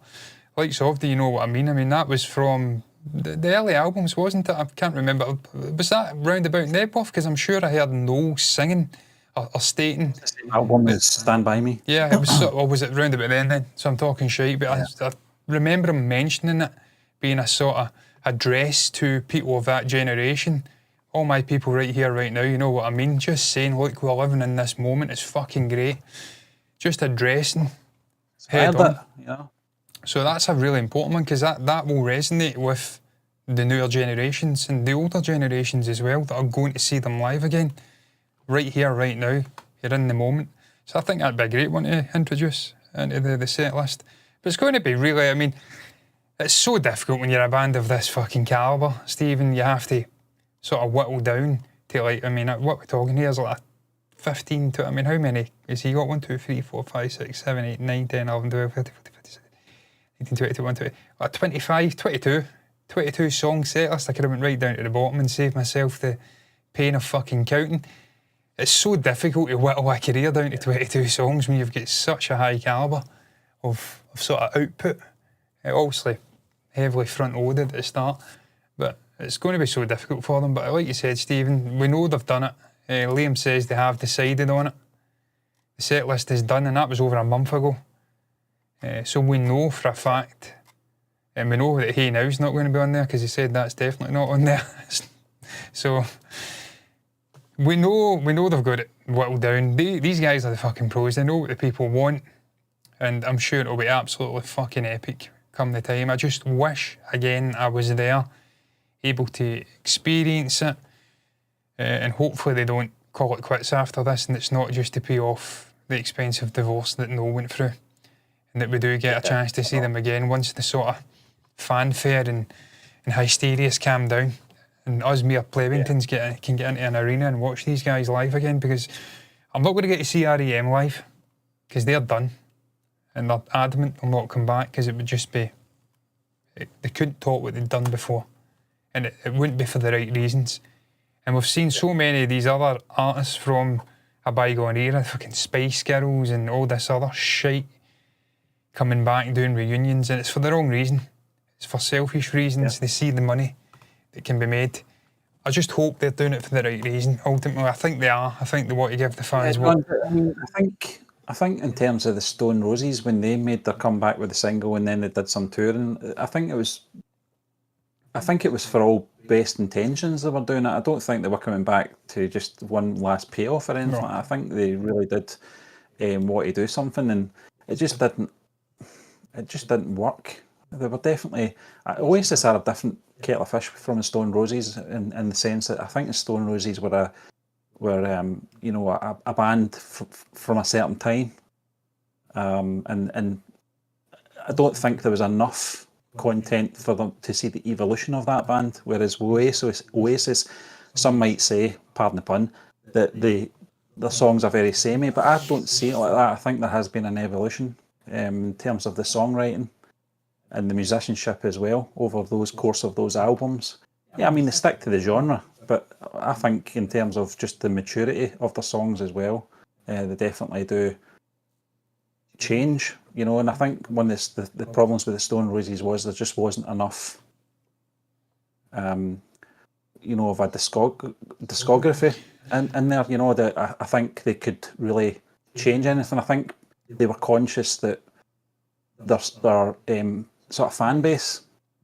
Like, so Do You Know What I Mean? I mean, that was from the early albums, wasn't it? I can't remember. Was that roundabout Nebworth? Because I'm sure I heard Noel singing or stating. The same album as Stand By Me. Yeah, it was, or was it roundabout then? So I'm talking shite, but I remember him mentioning it being a sort of address to people of that generation. All my people right here, right now, you know what I mean? Just saying, look, we're living in this moment, it's fucking great. Just addressing head on. So that's a really important one, because that will resonate with the newer generations and the older generations as well that are going to see them live again. Right here, right now, you're in the moment. So I think that'd be a great one to introduce into the set list. But it's going to be really, I mean, it's so difficult when you're a band of this fucking calibre, Stephen. You have to sort of whittle down to, like, I mean, what we're talking here is like 15 to, I mean, how many has he got? 1, 2, 3, 4, 5, 6, 7, 8, 9, 10, 11, 12, 13, 14, 15, 16, 18, 20, 21, 22, 25, 22 song set list. I could have went right down to the bottom and saved myself the pain of fucking counting. It's so difficult to whittle a career down to 22 songs when you've got such a high calibre of sort of output. Obviously heavily front-loaded at the start, but it's going to be so difficult for them. But like you said, Stephen, we know they've done it. Liam says they have decided on it. The set list is done, and that was over a month ago. So we know for a fact, and we know that Hey Now's not going to be on there, because he said that's definitely not on there. So we know they've got it whittled down. These guys are the fucking pros. They know what the people want, and I'm sure it'll be absolutely fucking epic come the time. I just wish, again, I was there, able to experience it, and hopefully they don't call it quits after this, and it's not just to pay off the expensive divorce that Noel went through, and that we do get a chance to see them again once the sort of fanfare and hysteria's calm down, and us mere plebeians can get into an arena and watch these guys live again, because I'm not going to get to see REM live, because they're done. And they're adamant they'll not come back, because it would just be... They couldn't talk what they'd done before. And it wouldn't be for the right reasons. And we've seen so many of these other artists from a bygone era, fucking Spice Girls and all this other shite, coming back and doing reunions, and it's for the wrong reason. It's for selfish reasons. They see the money that can be made. I just hope they're doing it for the right reason, ultimately. I think they are. I think they want to give the fans what... I mean, I think in terms of the Stone Roses, when they made their comeback with the single and then they did some touring, I think it was for all best intentions they were doing it. I don't think they were coming back to just one last payoff or anything. No. I think they really did want to do something, and it just didn't work. They were definitely... Oasis are a different kettle of fish from the Stone Roses in the sense that I think the Stone Roses were you know, a band from a certain time, and I don't think there was enough content for them to see the evolution of that band. Whereas Oasis, some might say, pardon the pun, that the songs are very samey, but I don't see it like that. I think there has been an evolution in terms of the songwriting and the musicianship as well over those course of those albums. Yeah, I mean, they stick to the genre, but I think in terms of just the maturity of the songs as well, they definitely do change, you know. And I think one of the problems with the Stone Roses was there just wasn't enough, you know, of a discography in there, you know, that I think they could really change anything. I think they were conscious that their sort of fan base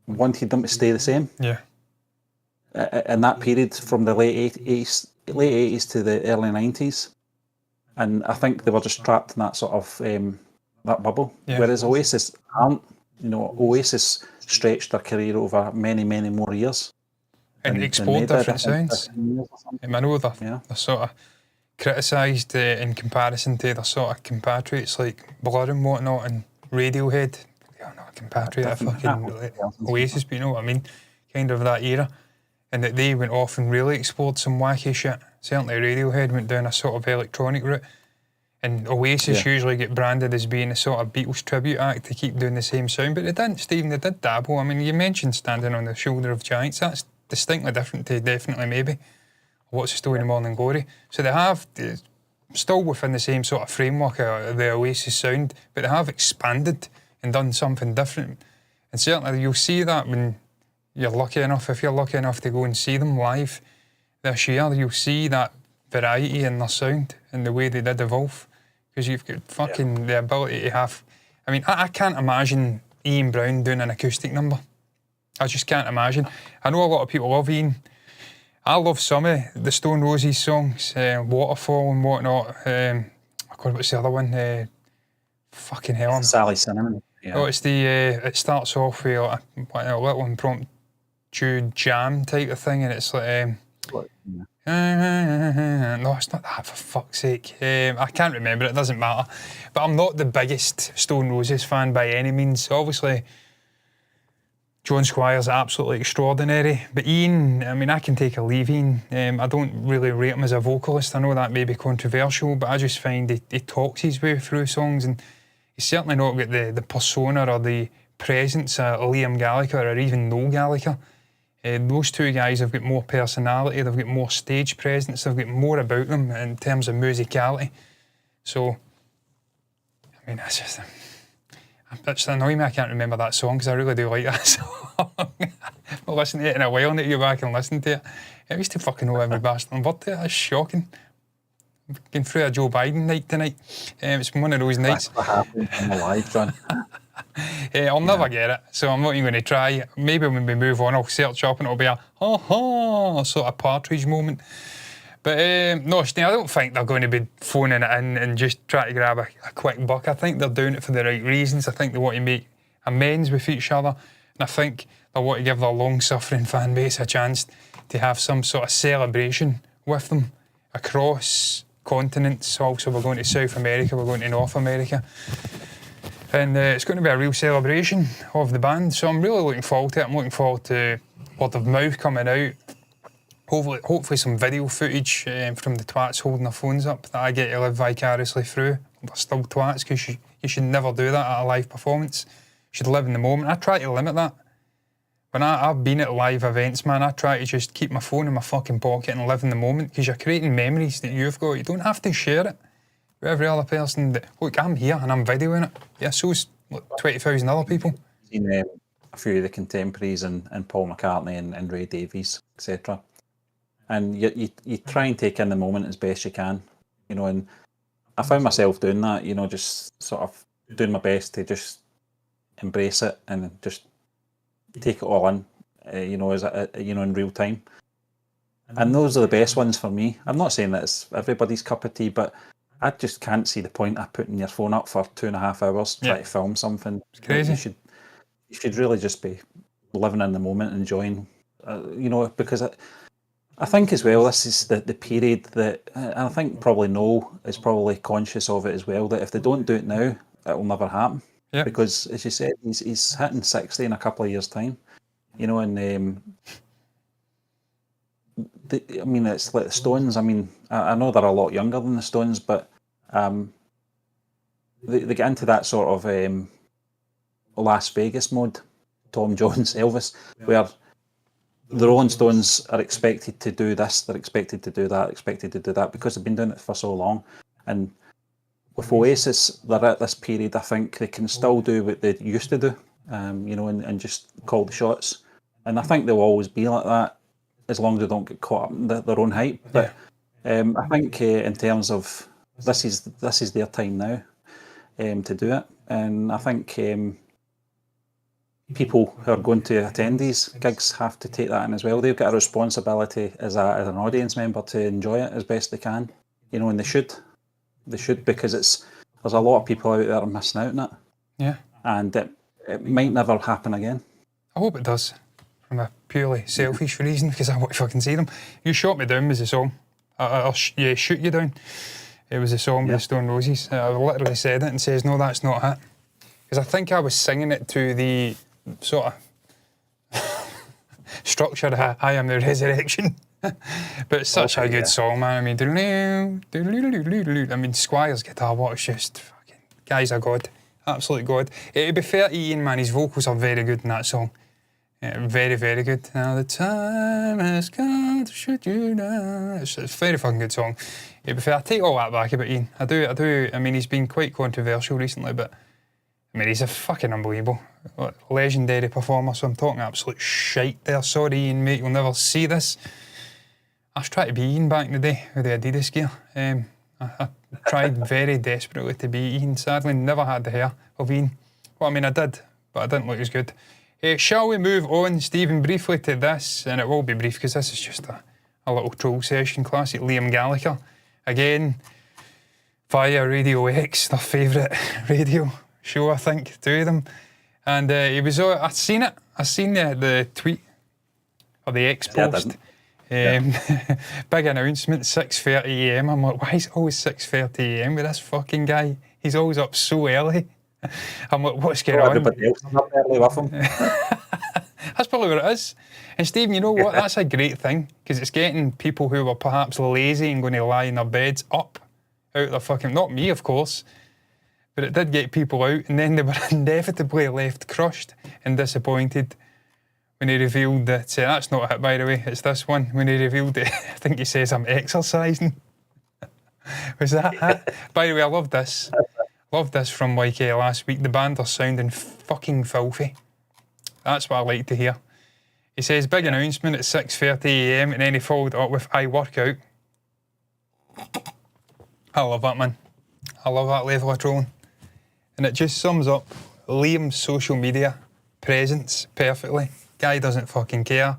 wanted them to stay the same. Yeah. In that period from the late 80s to the early 90s. And I think they were just trapped in that sort of that bubble. Yeah. Whereas Oasis aren't. You know, Oasis stretched their career over many, many more years. And explored different sounds. I know they're sort of criticised in comparison to their sort of compatriots like Blur and whatnot and Radiohead. They're not a compatriot of fucking Oasis, but you know what I mean? Kind of that era. And that they went off and really explored some wacky shit. Certainly Radiohead went down a sort of electronic route. And Oasis usually get branded as being a sort of Beatles tribute act to keep doing the same sound. But they didn't, Stephen, they did dabble. I mean, you mentioned Standing on the Shoulder of Giants. That's distinctly different to Definitely Maybe. What's the Story in Morning Glory? So they have, still within the same sort of framework of the Oasis sound, but they have expanded and done something different. And certainly you'll see that when you're lucky enough, if you're lucky enough to go and see them live this year, you'll see that variety in their sound and the way they did evolve. Because you've got fucking the ability to have... I mean, I can't imagine Ian Brown doing an acoustic number. I just can't imagine. I know a lot of people love Ian. I love some of the Stone Roses songs, Waterfall and whatnot. God, what's the other one? Fucking hell. Sally Cinnamon. Yeah. Oh, it's the... it starts off with a little impromptu jam type of thing, and it's like... no, it's not that, for fuck's sake. I can't remember, it doesn't matter. But I'm not the biggest Stone Roses fan by any means. Obviously, John Squire's absolutely extraordinary. But Ian, I mean, I can take or leave Ian. I don't really rate him as a vocalist. I know that may be controversial, but I just find he talks his way through songs, and he's certainly not got the persona or the presence of Liam Gallagher or even Noel Gallagher. Those two guys have got more personality, they've got more stage presence, they've got more about them in terms of musicality. So, I mean, that's just... It's annoying me I can't remember that song, because I really do like that song. I've not listened to it in a while, I need to go back and listen to it. I used to fucking know every bastard word to it, that's shocking. I'm going through a Joe Biden night tonight. It's been one of those nights. That's what happened in my life, John. I'll never get it, so I'm not even going to try. Maybe when we move on, I'll search up and it'll be a sort of Partridge moment. But no, Steve, I don't think they're going to be phoning it in and just trying to grab a quick buck. I think they're doing it for the right reasons. I think they want to make amends with each other, and I think they want to give their long-suffering fan base a chance to have some sort of celebration with them across continents. Also, we're going to South America, we're going to North America. And it's going to be a real celebration of the band. So I'm really looking forward to it. I'm looking forward to word of mouth coming out. Hopefully some video footage from the twats holding their phones up that I get to live vicariously through. They're still twats, because you should never do that at a live performance. You should live in the moment. I try to limit that. When I've been at live events, man, I try to just keep my phone in my fucking pocket and live in the moment, because you're creating memories that you've got. You don't have to share it. Every other person that, look, I'm here and I'm videoing it. Yeah, so's 20,000 other people. Seen a few of the contemporaries and Paul McCartney and Ray Davies, etc. And you try and take in the moment as best you can, you know. And I found myself doing that, you know, just sort of doing my best to just embrace it and just take it all in, you know, as you know, in real time. And those are the best ones for me. I'm not saying that it's everybody's cup of tea, but I just can't see the point of putting your phone up for 2.5 hours trying to film something. It's crazy. You should really just be living in the moment, enjoying, because I think as well, this is the period that, and I think probably Noel is probably conscious of it as well, that if they don't do it now, it will never happen. Yeah. Because, as you said, he's hitting 60 in a couple of years' time, and it's like the Stones. I mean, I know they're a lot younger than the Stones, but they get into that sort of Las Vegas mode, Tom Jones, Elvis, where the Rolling Stones are expected to do this, they're expected to do that, because they've been doing it for so long. And with Oasis, they're at this period, I think they can still do what they used to do, and just call the shots. And I think they'll always be like that, as long as they don't get caught up in their own hype. But I think in terms of, this is their time now to do it. And I think people who are going to attend these gigs have to take that in as well. They've got a responsibility as an audience member to enjoy it as best they can, and they should, because there's a lot of people out there that are missing out on it. Yeah. And it might never happen again. I hope it does, from a purely selfish reason, because I want to fucking see them. You Shot Me Down was the song. I'll Shoot You Down. It was a song by the Stone Roses. I literally said it and says, no, that's not it. Because I think I was singing it to the sort of structure of I Am the Resurrection. But it's such a good song, man. I mean, Squire's guitar work is just fucking, guy's a god. Absolute god. To be fair to Ian, man, his vocals are very good in that song. Very, very good. Now the time has come to shoot you down. It's a very fucking good song. To be fair, I take all that back about Ian. I do. I mean, he's been quite controversial recently, but I mean, he's a fucking unbelievable, legendary performer, so I'm talking absolute shite there. Sorry, Ian, mate, you'll never see this. I was trying to be Ian back in the day with the Adidas gear. I tried very desperately to be Ian. Sadly, never had the hair of Ian. Well, I mean, I did, but I didn't look as good. Shall we move on, Stephen, briefly to this? And it will be brief, because this is just a little troll session. Classic Liam Gallagher. Again, via Radio X, their favourite radio show, I think, two of them. And he was, I'd seen it. I seen the tweet, or the X post. Big announcement, 6:30 AM. I'm like, why is it always 6:30 AM with this fucking guy? He's always up so early. I'm like, what's going on? Everybody else is up early with him. That's probably what it is. And Stephen, you know what? That's a great thing, because it's getting people who were perhaps lazy and going to lie in their beds up out of their fucking, not me, of course, but it did get people out, and then they were inevitably left crushed and disappointed when he revealed that, that's not it, by the way, it's this one, when he revealed it, I think he says, I'm exercising. Was that it? By the way, I love this. Loved this from last week. The band are sounding fucking filthy. That's what I like to hear. He says, big announcement at 6:30 AM, and then he followed it up with, I work out. I love that, man. I love that level of trolling. And it just sums up Liam's social media presence perfectly. Guy doesn't fucking care.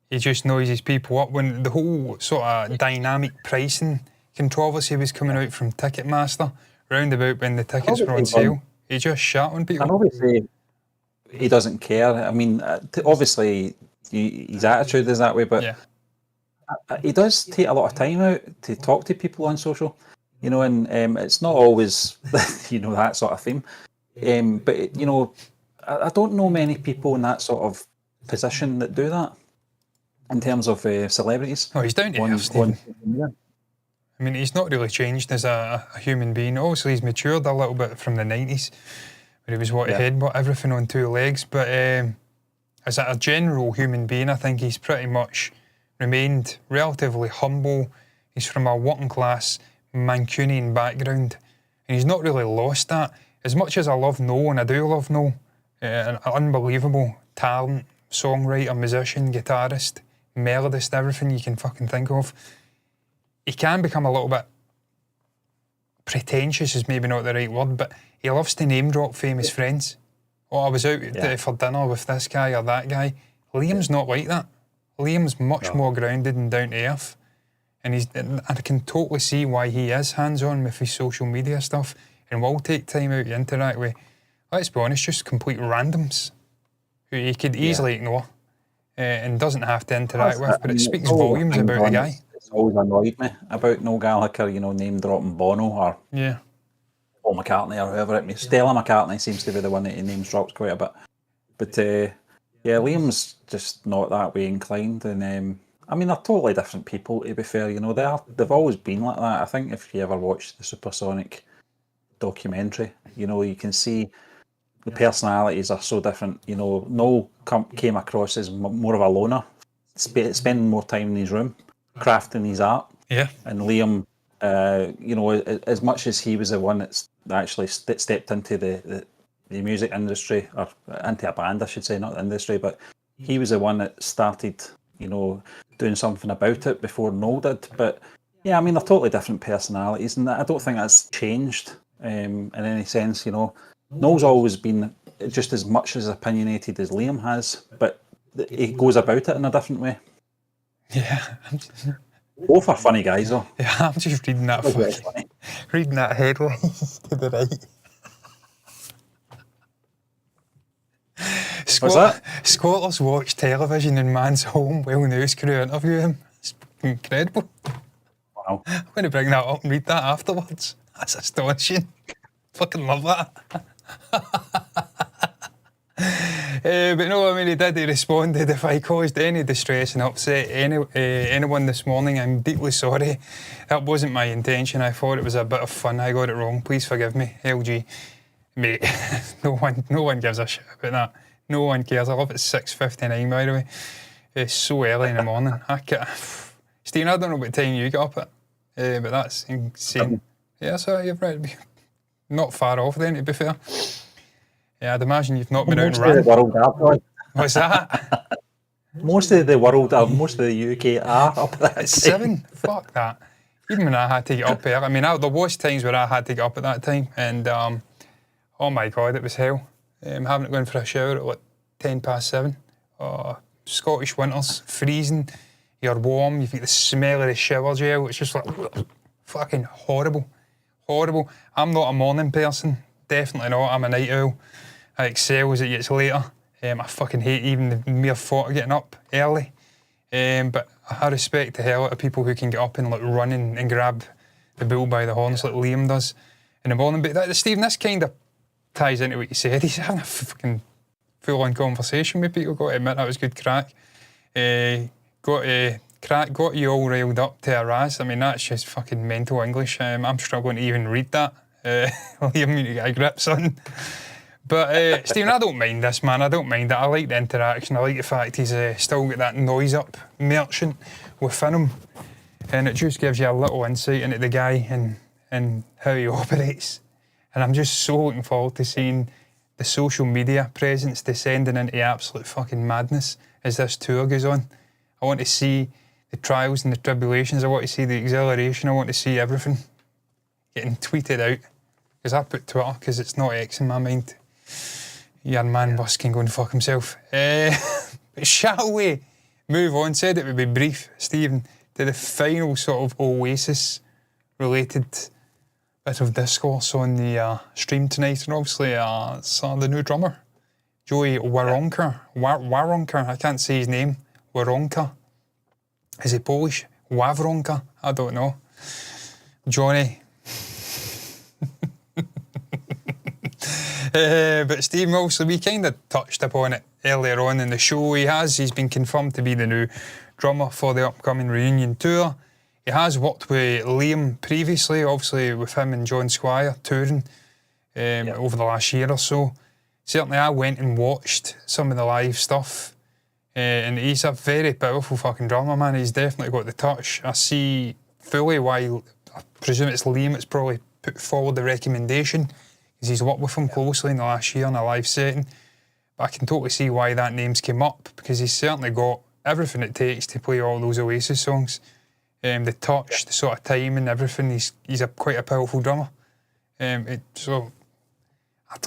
He just noises people up. When the whole sort of dynamic pricing controversy was coming out from Ticketmaster, round about when the tickets were on sale, he just shat on people. And obviously, he doesn't care. I mean, obviously, his attitude is that way, but he does take a lot of time out to talk to people on social, and it's not always, that sort of theme. But, I don't know many people in that sort of position that do that in terms of celebrities. Oh, he's down to earth, Stephen. I mean, he's not really changed as a human being. Obviously, he's matured a little bit from the 90s, where he was headbutt everything on two legs. But as a general human being, I think he's pretty much remained relatively humble. He's from a working class Mancunian background, and he's not really lost that. As much as I love Noel, and I do love Noel, an unbelievable talent, songwriter, musician, guitarist, melodist, everything you can fucking think of. He can become a little bit pretentious, is maybe not the right word, but he loves to name drop famous friends. Oh, I was out for dinner with this guy or that guy. Liam's not like that. Liam's much more grounded and down to earth. And I can totally see why he is hands-on with his social media stuff and will take time out to interact with, let's be honest, just complete randoms who you could easily ignore and doesn't have to interact with, but I it mean, speaks it's all volumes thing, about the John, guy. It's always annoyed me about Noel Gallagher, name dropping Bono or Yeah. Paul McCartney or whoever it may be. Stella McCartney seems to be the one that he names drops quite a bit. But yeah, Liam's just not that way inclined, and I mean they're totally different people. To be fair, they've always been like that. I think if you ever watched the Supersonic documentary, you can see the personalities are so different. Noel came across as more of a loner, spending more time in his room, crafting his art. Yeah. And Liam, as much as he was the one that actually stepped into the music industry, or into a band, I should say, not the industry, but he was the one that started, doing something about it before Noel did. But yeah, I mean, they're totally different personalities, and I don't think that's changed in any sense. Noel's always been just as much as opinionated as Liam has, but he goes about it in a different way. Yeah. Both are funny guys, though. Yeah, I'm just reading that reading that headline to the right. What's that? Squatters watch television in man's home while news crew interview him. It's incredible. Wow. I'm going to bring that up and read that afterwards. That's astonishing. Fucking love that. But no, I mean, he responded, if I caused any distress and upset anyone this morning, I'm deeply sorry. That wasn't my intention. I thought it was a bit of fun. I got it wrong. Please forgive me. LG. Mate, no one gives a shit about that. No one cares. I love it's 6:59, by the way. It's so early in the morning. Stephen, I don't know what time you get up at, but that's insane. Yeah, so you've right. Not far off then, to be fair. Yeah, I'd imagine you've not been out and ran. What's that? Most of the world, most of the UK are up at that time. 7? Fuck that. Even when I had to get up early, I mean, there was times where I had to get up at that time, and oh my God, it was hell. Having to go in for a shower at 7:10. Oh, Scottish winters, freezing, you're warm, you've got the smell of the shower gel, it's just like fucking horrible. Horrible. I'm not a morning person, definitely not. I'm a night owl. I excel as it gets later. I fucking hate even the mere thought of getting up early. But I respect the hell out of people who can get up and run and grab the bull by the horns like Liam does in the morning. But Stephen, this kind of ties into what you said. He's having a fucking full-on conversation with people. Got to admit, that was good crack. Got you all riled up to a raz. I mean, that's just fucking mental English. I'm struggling to even read that. Liam, you need to get a grip, son. But Stephen, I don't mind this, man. I don't mind it. I like the interaction. I like the fact he's still got that noise up merchant within him, and it just gives you a little insight into the guy and how he operates. And I'm just so looking forward to seeing the social media presence descending into absolute fucking madness as this tour goes on. I want to see the trials and the tribulations. I want to see the exhilaration. I want to see everything getting tweeted out. Because I put Twitter because it's not X in my mind. Your man Bus can go and fuck himself. But shall we move on? Said it would be brief, Stephen, to the final sort of Oasis related bit of discourse on the stream tonight. And obviously it's the new drummer, Joey Waronker. I can't say his name. Waronker. Is he Polish? Wawronka? I don't know. Johnny. But Steve, also, we kind of touched upon it earlier on in the show. He's been confirmed to be the new drummer for the upcoming reunion tour. He has worked with Liam previously, obviously with him and John Squire touring over the last year or so. Certainly I went and watched some of the live stuff, and he's a very powerful fucking drummer, man. He's definitely got the touch. I see fully why, I presume it's Liam that's probably put forward the recommendation, because he's worked with him closely in the last year in a live setting. But I can totally see why that name's came up, because he's certainly got everything it takes to play all those Oasis songs. The touch, the sort of timing, everything. He's quite a powerful drummer.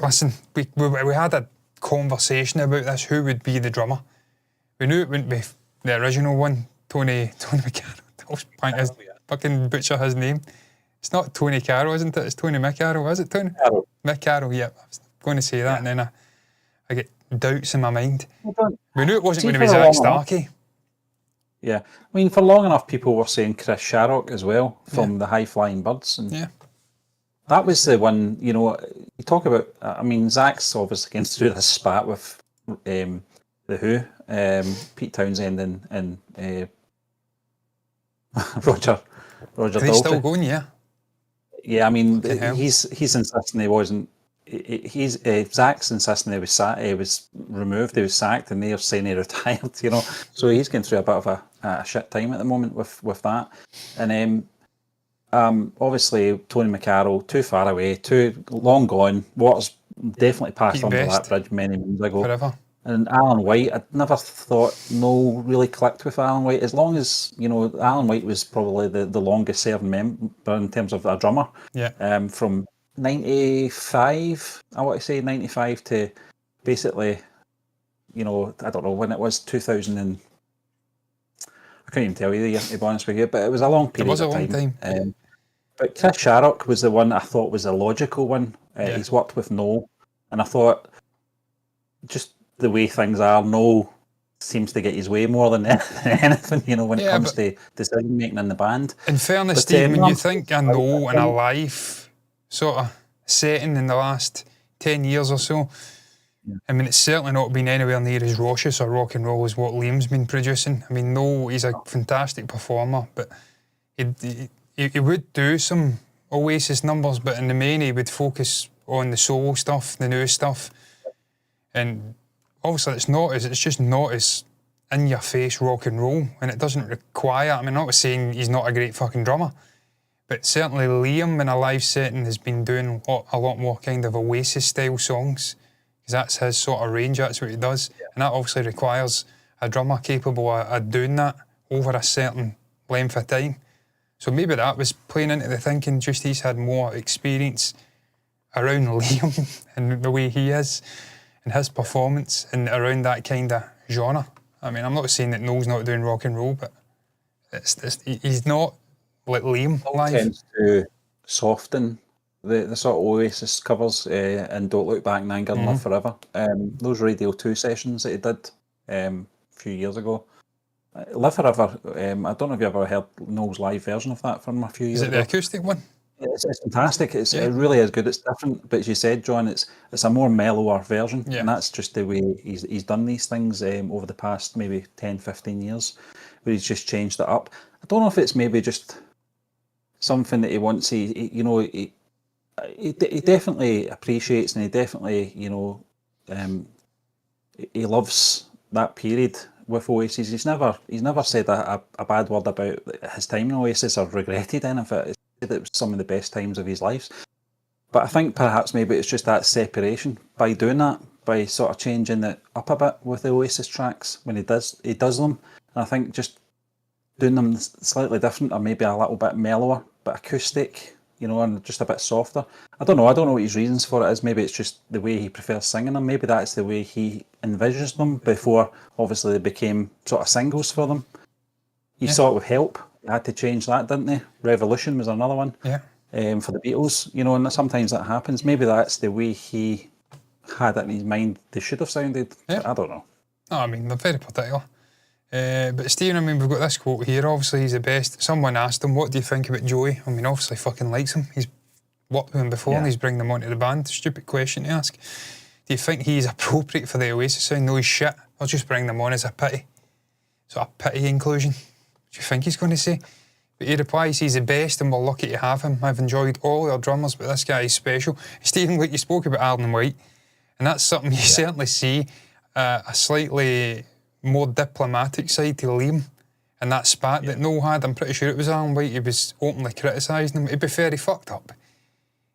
Listen, we had a conversation about this. Who would be the drummer? We knew it wouldn't be the original one, Tony McCarroll. I fucking butcher his name. It's not Tony Carroll, isn't it? It's Tony McCarroll, is it, Tony? Carroll. McCarroll, yeah. I was going to say that, and then I get doubts in my mind. I don't- We knew it wasn't See, going to be for Zach long enough- Starkey. Yeah, I mean, for long enough, people were saying Chris Sharrock as well from the High Flying Birds, and Yeah. that was the one. You know, you talk about. I mean, Zach's obviously going through this spat with the Who, Pete Townsend, and Roger Are they Daltrey. still going? Yeah. Yeah, I mean, Fucking hell. he's insisting he wasn't. He's Zach's insisting he was he was removed, he was sacked, and they're saying he retired. You know, so he's going through a bit of a shit time at the moment with that. And obviously Tony McCarroll, too far away, too long gone. Waters definitely passed Pete under Best. that bridge many moons ago. Forever. And Alan White, I never thought really clicked with Alan White. As long as, you know, Alan White was probably the longest serving member in terms of a drummer. Yeah. From 95, I want to say 95 to basically, you know, I don't know when it was, 2000 and I can't even tell you the year, to be honest with you, but it was a long period was a of long time. But Chris Sharrock was the one I thought was the logical one. He's worked with Noel, and I thought just the way things are, Noel seems to get his way more than anything, you know, when it comes to decision making in the band. In fairness, Steve, when you think I know in a live sort of setting in the last 10 years or so, I mean, it's certainly not been anywhere near as raucous or rock and roll as what Liam's been producing. I mean, no, he's a fantastic performer, but he would do some Oasis numbers, but in the main he would focus on the soul stuff, the new stuff, and obviously it's just not as in your face rock and roll, and it doesn't require. I mean, I'm not saying he's not a great fucking drummer, but certainly Liam in a live setting has been doing a lot more kind of Oasis style songs, because that's his sort of range, that's what he does, and that obviously requires a drummer capable of doing that over a certain length of time. So maybe that was playing into the thinking, just he's had more experience around Liam and the way he is and his performance and around that kind of genre. I mean, I'm not saying that Noel's not doing rock and roll, but he's not like Liam live. Tends to soften the sort of Oasis covers and Don't Look Back in Anger and Live Forever. Those Radio 2 sessions that he did a few years ago. Live Forever, I don't know if you ever heard Noel's live version of that from a few years ago. Is it the acoustic one? It's fantastic. It really is good. It's different, but as you said, John, it's a more mellower version, and that's just the way he's done these things over the past maybe 10, 15 years, where he's just changed it up. I don't know if it's maybe just something that he wants. He definitely appreciates, and he definitely, you know, he loves that period with Oasis. He's never said a bad word about his time in Oasis or regretted any of it. He said it was some of the best times of his life. But I think perhaps maybe it's just that separation by doing that, by sort of changing it up a bit with the Oasis tracks when he does them. And I think just doing them slightly different, or maybe a little bit mellower, but acoustic, you know, and just a bit softer. I don't know what his reasons for it is. Maybe it's just the way he prefers singing them. Maybe that's the way he envisions them before, obviously, they became sort of singles for them. He saw it with Help. He had to change that, didn't he? Revolution was another one for the Beatles, you know, and sometimes that happens. Maybe that's the way he had it in his mind they should have sounded. I don't know. No, I mean, they're very particular. But Stephen, I mean, we've got this quote here. Obviously, he's the best. Someone asked him, what do you think about Joey? I mean, obviously fucking likes him. He's worked with him before and he's bringing them onto the band. Stupid question to ask. Do you think he's appropriate for the Oasis sound? No, he's shit. I'll just bring them on as a pity. Sort of pity inclusion. What do you think he's going to say? But he replies, he's the best and we're lucky to have him. I've enjoyed all our drummers, but this guy is special. Stephen, like you spoke about Alan White, and that's something you certainly see a slightly more diplomatic side to Liam, and that spat that Noel had. I'm pretty sure it was Alan White. He was openly criticising him. To be fair, he fucked up.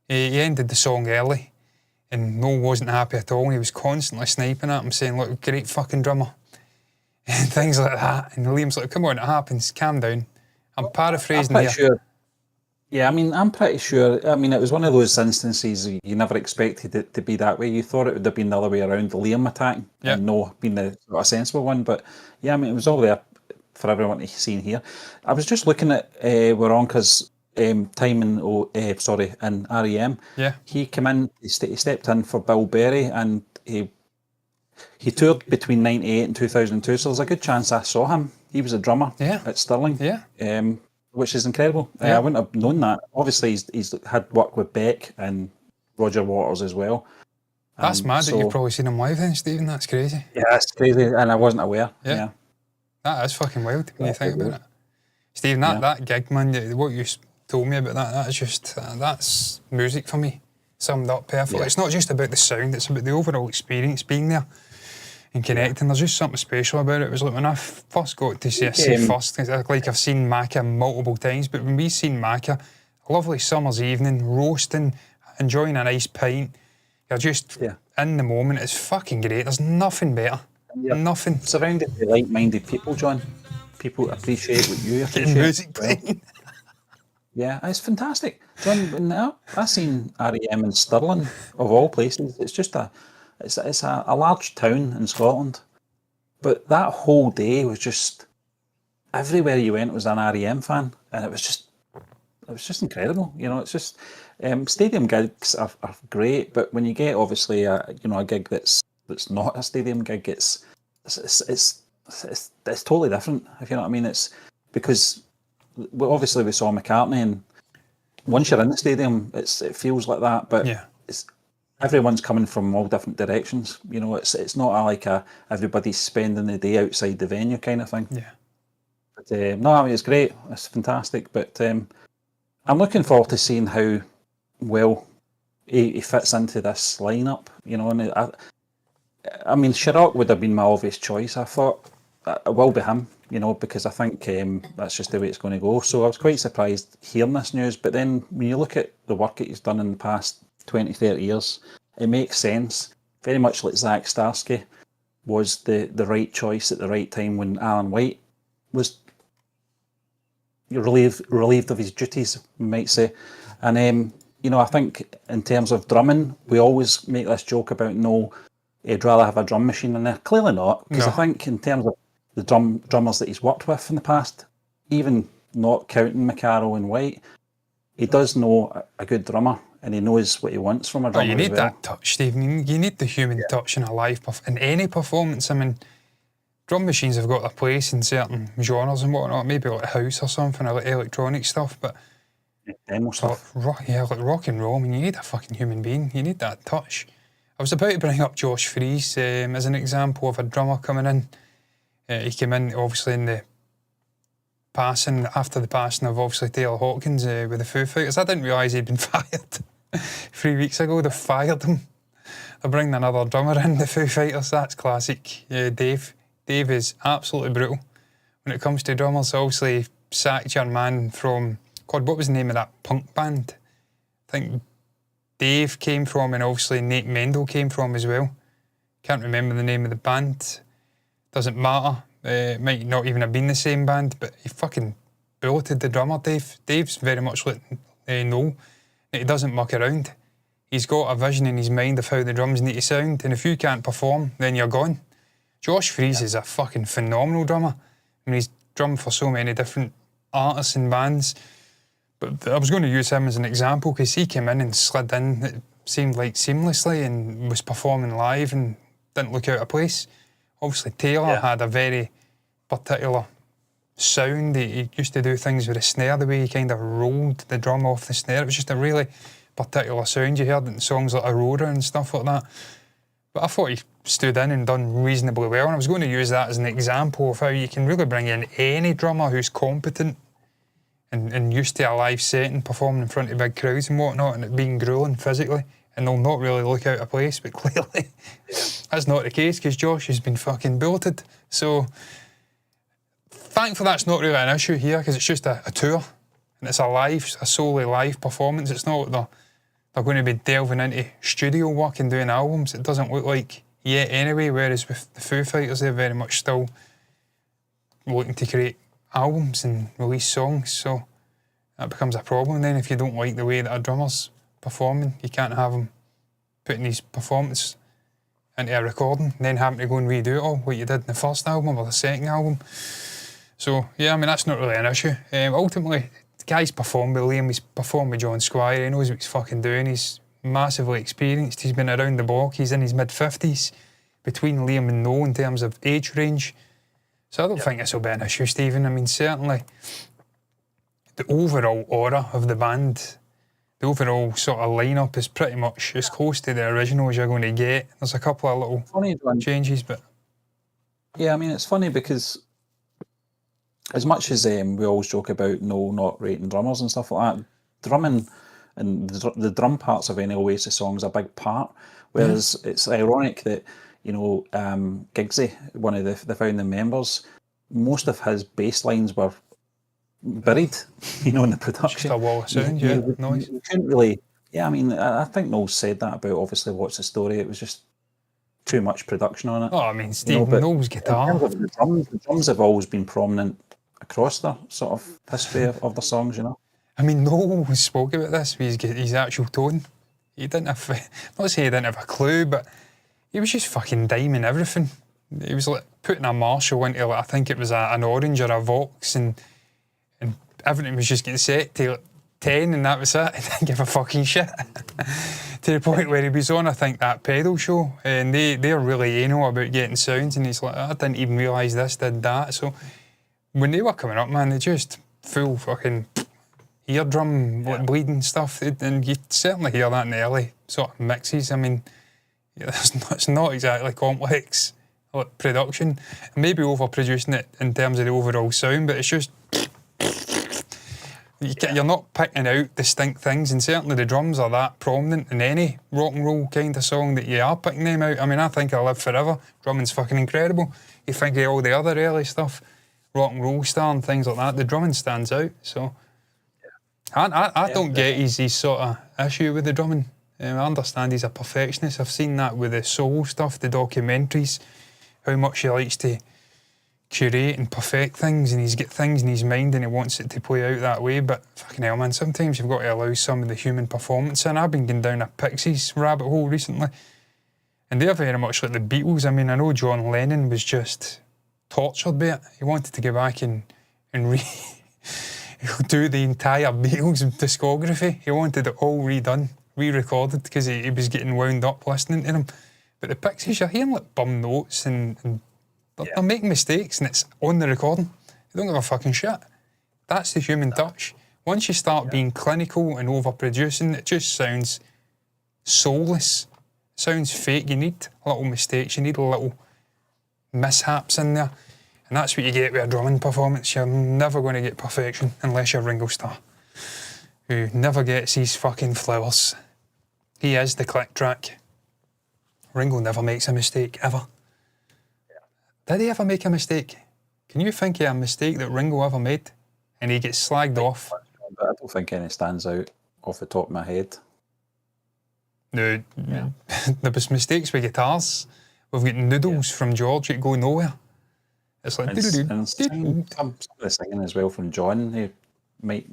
He ended the song early, and Noel wasn't happy at all. And he was constantly sniping at him, saying, look, great fucking drummer, and things like that. And Liam's like, come on, it happens, calm down. I'm paraphrasing here. Sure. Yeah, I mean, I'm pretty sure. I mean, it was one of those instances you never expected it to be that way. You thought it would have been the other way around, the Liam attack, and no being the sort of sensible one. But yeah, I mean, it was all there for everyone to see and hear. I was just looking at Waronka's time in REM. Yeah. He came in, he stepped in for Bill Berry, and he he toured between 98 and 2002, so there's a good chance I saw him. He was a drummer at Stirling, which is incredible. I wouldn't have known that. Obviously, he's had work with Beck and Roger Waters as well. That's mad that you've probably seen him live then, Stephen. That's crazy. Yeah, that's crazy, and I wasn't aware. Yeah. That is fucking wild when you think about it. Stephen, that gig, man, what you told me about that's just, that's music for me, summed up perfectly. It's not just about the sound, it's about the overall experience being there and connecting. There's just something special about it. It was like when I first got to see first, like I've seen Macca multiple times, but when we've seen Macca, a lovely summer's evening, roasting, enjoying a nice pint, you're just in the moment. It's fucking great. There's nothing better. Nothing. Surrounded by like-minded people, John. People appreciate what you appreciate. Music playing. Yeah, it's fantastic. John, now I've seen REM in Stirling, of all places. It's just it's a large town in Scotland, but that whole day was just everywhere you went was an REM fan, and it was just incredible. You know, it's just stadium gigs are great, but when you get obviously a gig that's not a stadium gig, it's totally different. If you know what I mean, it's because obviously we saw McCartney, and once you're in the stadium, it feels like that. But it's everyone's coming from all different directions. You know, it's not like everybody's spending the day outside the venue kind of thing. Yeah. But no, I mean it's great. It's fantastic. But I'm looking forward to seeing how well he fits into this lineup. You know, and I mean, Chirac would have been my obvious choice. I thought it will be him, you know, because I think that's just the way it's going to go. So I was quite surprised hearing this news. But then when you look at the work that he's done in the past 20, 30 years, it makes sense. Very much like Zach Starsky was the right choice at the right time when Alan White was relieved of his duties, we might say. And, you know, I think in terms of drumming, we always make this joke about, no, he'd rather have a drum machine in there. Clearly not, because I think in terms of the drummers that he's worked with in the past, even not counting McCarroll and White, he does know a good drummer, and he knows what he wants from a drummer. You need that touch, Stephen. You need the human touch in a live in any performance. I mean, drum machines have got their place in certain genres and whatnot, maybe like house or something, or like electronic stuff, but demo stuff. Like rock and roll, I mean, you need a fucking human being. You need that touch. I was about to bring up Josh Freese as an example of a drummer coming in. He came in, obviously, after the passing of, obviously, Taylor Hawkins with the Foo Fighters. I didn't realise he'd been fired 3 weeks ago. They fired him. They're bringing another drummer in, the Foo Fighters. That's classic. Dave. Dave is absolutely brutal when it comes to drummers. Obviously, sacked your man from, God, what was the name of that punk band? I think Dave came from, and obviously Nate Mendel came from as well. Can't remember the name of the band. Doesn't matter. It might not even have been the same band, but he fucking bulleted the drummer, Dave. Dave's very much like Noel. He doesn't muck around. He's got a vision in his mind of how the drums need to sound, and if you can't perform, then you're gone. Josh Freese is a fucking phenomenal drummer. I mean, he's drummed for so many different artists and bands. But I was going to use him as an example because he came in and slid in, it seemed like seamlessly, and was performing live and didn't look out of place. Obviously, Taylor had a very particular sound. He used to do things with the snare, the way he kind of rolled the drum off the snare. It was just a really particular sound you heard in songs like Aurora and stuff like that. But I thought he stood in and done reasonably well, and I was going to use that as an example of how you can really bring in any drummer who's competent and used to a live setting, performing in front of big crowds and whatnot, and it being grueling physically, and they'll not really look out of place. But clearly that's not the case, because Josh has been fucking belted. So thankfully that's not really an issue here, because it's just a tour, and it's a solely live performance. It's not like they're going to be delving into studio work and doing albums. It doesn't look like yet anyway, whereas with the Foo Fighters, they're very much still looking to create albums and release songs, so that becomes a problem then if you don't like the way that a drummer's performing. You can't have him putting his performance into a recording and then having to go and redo it all, what you did in the first album or the second album. So yeah, I mean, that's not really an issue. Ultimately, the guy's performed with Liam, he's performed with John Squire, he knows what he's fucking doing, he's massively experienced, he's been around the block, he's in his mid-50s, between Liam and Noel in terms of age range. So I don't think this will be an issue, Stephen. I mean, certainly the overall aura of the band, the overall sort of lineup is pretty much as close to the original as you're going to get. There's a couple of little changes, but... Yeah, I mean, it's funny because as much as we always joke about Noel not rating drummers and stuff like that, drumming and the drum parts of any Oasis song is a big part. Whereas it's ironic that, you know, Giggsy, one of the founding members, most of his bass lines were buried, you know, in the production. Just a wall of sound, noise. You couldn't really... Yeah, I mean, I think Noel said that about, obviously, What's the Story? It was just too much production on it. Oh, I mean, Steve, Noel's guitar. The drums have always been prominent across the sort of history of the songs, you know. I mean, Noel spoke about this with his actual tone. He didn't have, not say he didn't have a clue, but he was just fucking diming everything. He was like putting a Marshall into, like, I think it was an Orange or a Vox, and everything was just getting set to like 10, and that was it. He didn't give a fucking shit. To the point where he was on, I think, that pedal show, and they're really anal about getting sounds, and he's like, I didn't even realise this did that. So when they were coming up, man, they just full fucking eardrum like bleeding stuff, and you certainly hear that in the early sort of mixes. I mean, it's not exactly complex like production. Maybe overproducing it in terms of the overall sound, but it's just you're not picking out distinct things, and certainly the drums are that prominent in any rock and roll kind of song that you are picking them out. I mean, I think I'll Live Forever, drumming's fucking incredible. You think of all the other early stuff, Rock and Roll Star and things like that, the drumming stands out. So I don't get his sort of issue with the drumming. I understand he's a perfectionist. I've seen that with the soul stuff, the documentaries, how much he likes to curate and perfect things, and he's got things in his mind and he wants it to play out that way. But fucking hell, man, sometimes you've got to allow some of the human performance. And I've been going down a Pixies rabbit hole recently, and they're very much like the Beatles. I mean, I know John Lennon was just tortured by it. He wanted to go back and do the entire Beatles discography. He wanted it all redone, re-recorded, because he was getting wound up listening to them. But the Pixies, you're hearing like bum notes, and they're making mistakes, and it's on the recording. They don't give a fucking shit. That's the human touch. Once you start being clinical and overproducing, it just sounds soulless. It sounds fake. You need little mistakes. You need little mishaps in there. And that's what you get with a drumming performance. You're never going to get perfection unless you're Ringo Starr, who never gets his fucking flowers. He is the click track. Ringo never makes a mistake, ever. Did he ever make a mistake? Can you think of a mistake that Ringo ever made and he gets slagged off? But I don't think any stands out off the top of my head. No, there was mistakes with guitars. We've got Noodles from George that go nowhere. It's like... And some of the singing as well from John, he might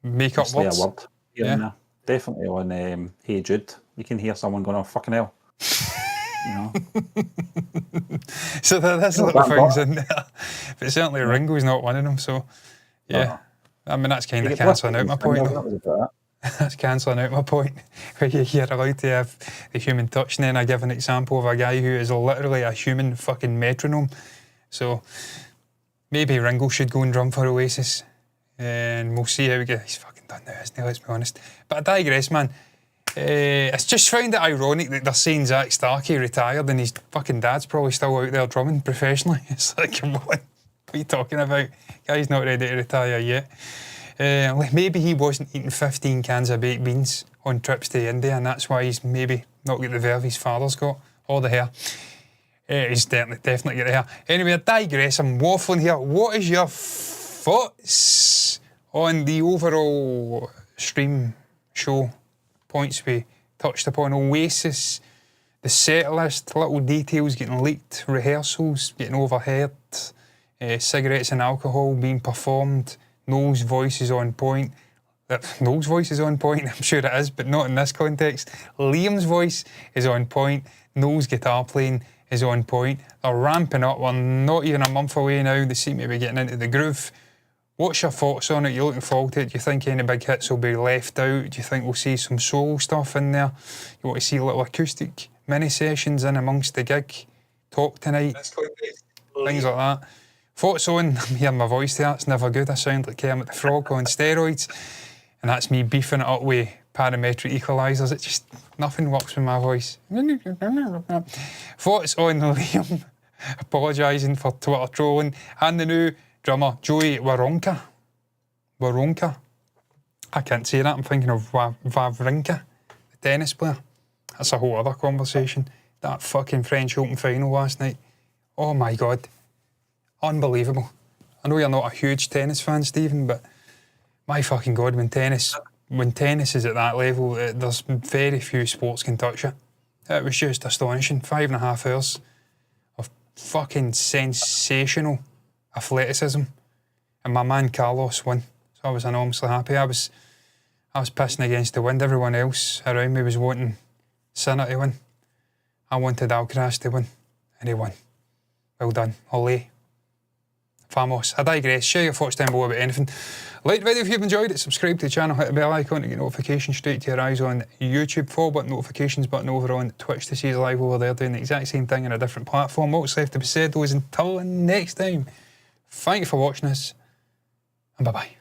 make up words. A word here and there. Definitely on Hey Jude, you can hear someone going, oh, fucking hell. You know? So there's little things in there. But certainly Ringo's not one of them, so yeah. I mean, that's kind of cancelling out my point. That's cancelling out my point. Where you're allowed to have the human touch, and then I give an example of a guy who is literally a human fucking metronome. So maybe Ringo should go and drum for Oasis, and we'll see how we get. He's fucking done now, isn't he? Let's be honest. But I digress, man. It's just found it ironic that they're saying Zach Starkey retired and his fucking dad's probably still out there drumming professionally. It's like, come on, what are you talking about? Guy's not ready to retire yet. Maybe he wasn't eating 15 cans of baked beans on trips to India, and that's why he's maybe not got the verve his father's got, or the hair. He's definitely got the hair. Anyway, I digress, I'm waffling here. What is your thoughts on the overall stream show? Points we touched upon: Oasis, the set list, little details getting leaked, rehearsals getting overheard, cigarettes and alcohol being performed, Noel's voice is on point. Noel's voice is on point, I'm sure it is, but not in this context. Liam's voice is on point, Noel's guitar playing is on point. They're ramping up, we're not even a month away now, they seem to be getting into the groove. What's your thoughts on it? You're looking forward to it? Do you think any big hits will be left out? Do you think we'll see some solo stuff in there? You want to see a little acoustic mini sessions in amongst the gig, talk tonight, things like that. Thoughts on, I'm hearing my voice there, it's never good. I sound like Kermit the Frog on steroids. And that's me beefing it up with parametric equalisers. It just, nothing works with my voice. Thoughts on Liam apologising for Twitter trolling, and the new drummer, Joey Waronker. I can't say that, I'm thinking of Wawrinka, the tennis player. That's a whole other conversation. That fucking French Open final last night. Oh my God. Unbelievable. I know you're not a huge tennis fan, Stephen, but my fucking God, when tennis is at that level, there's very few sports can touch it. It was just astonishing. 5.5 hours of fucking sensational athleticism. And my man Carlos won. So I was enormously happy. I was pissing against the wind. Everyone else around me was wanting Sinner to win. I wanted Alcaraz to win. And he won. Well done. Ole. Famos. I digress. Share your thoughts down below about anything. Like the video if you've enjoyed it. Subscribe to the channel. Hit the bell icon to get notifications straight to your eyes on YouTube. Follow button, notifications button over on Twitch to see us live over there doing the exact same thing on a different platform. What's left to be said though is until next time, thank you for watching us and bye bye.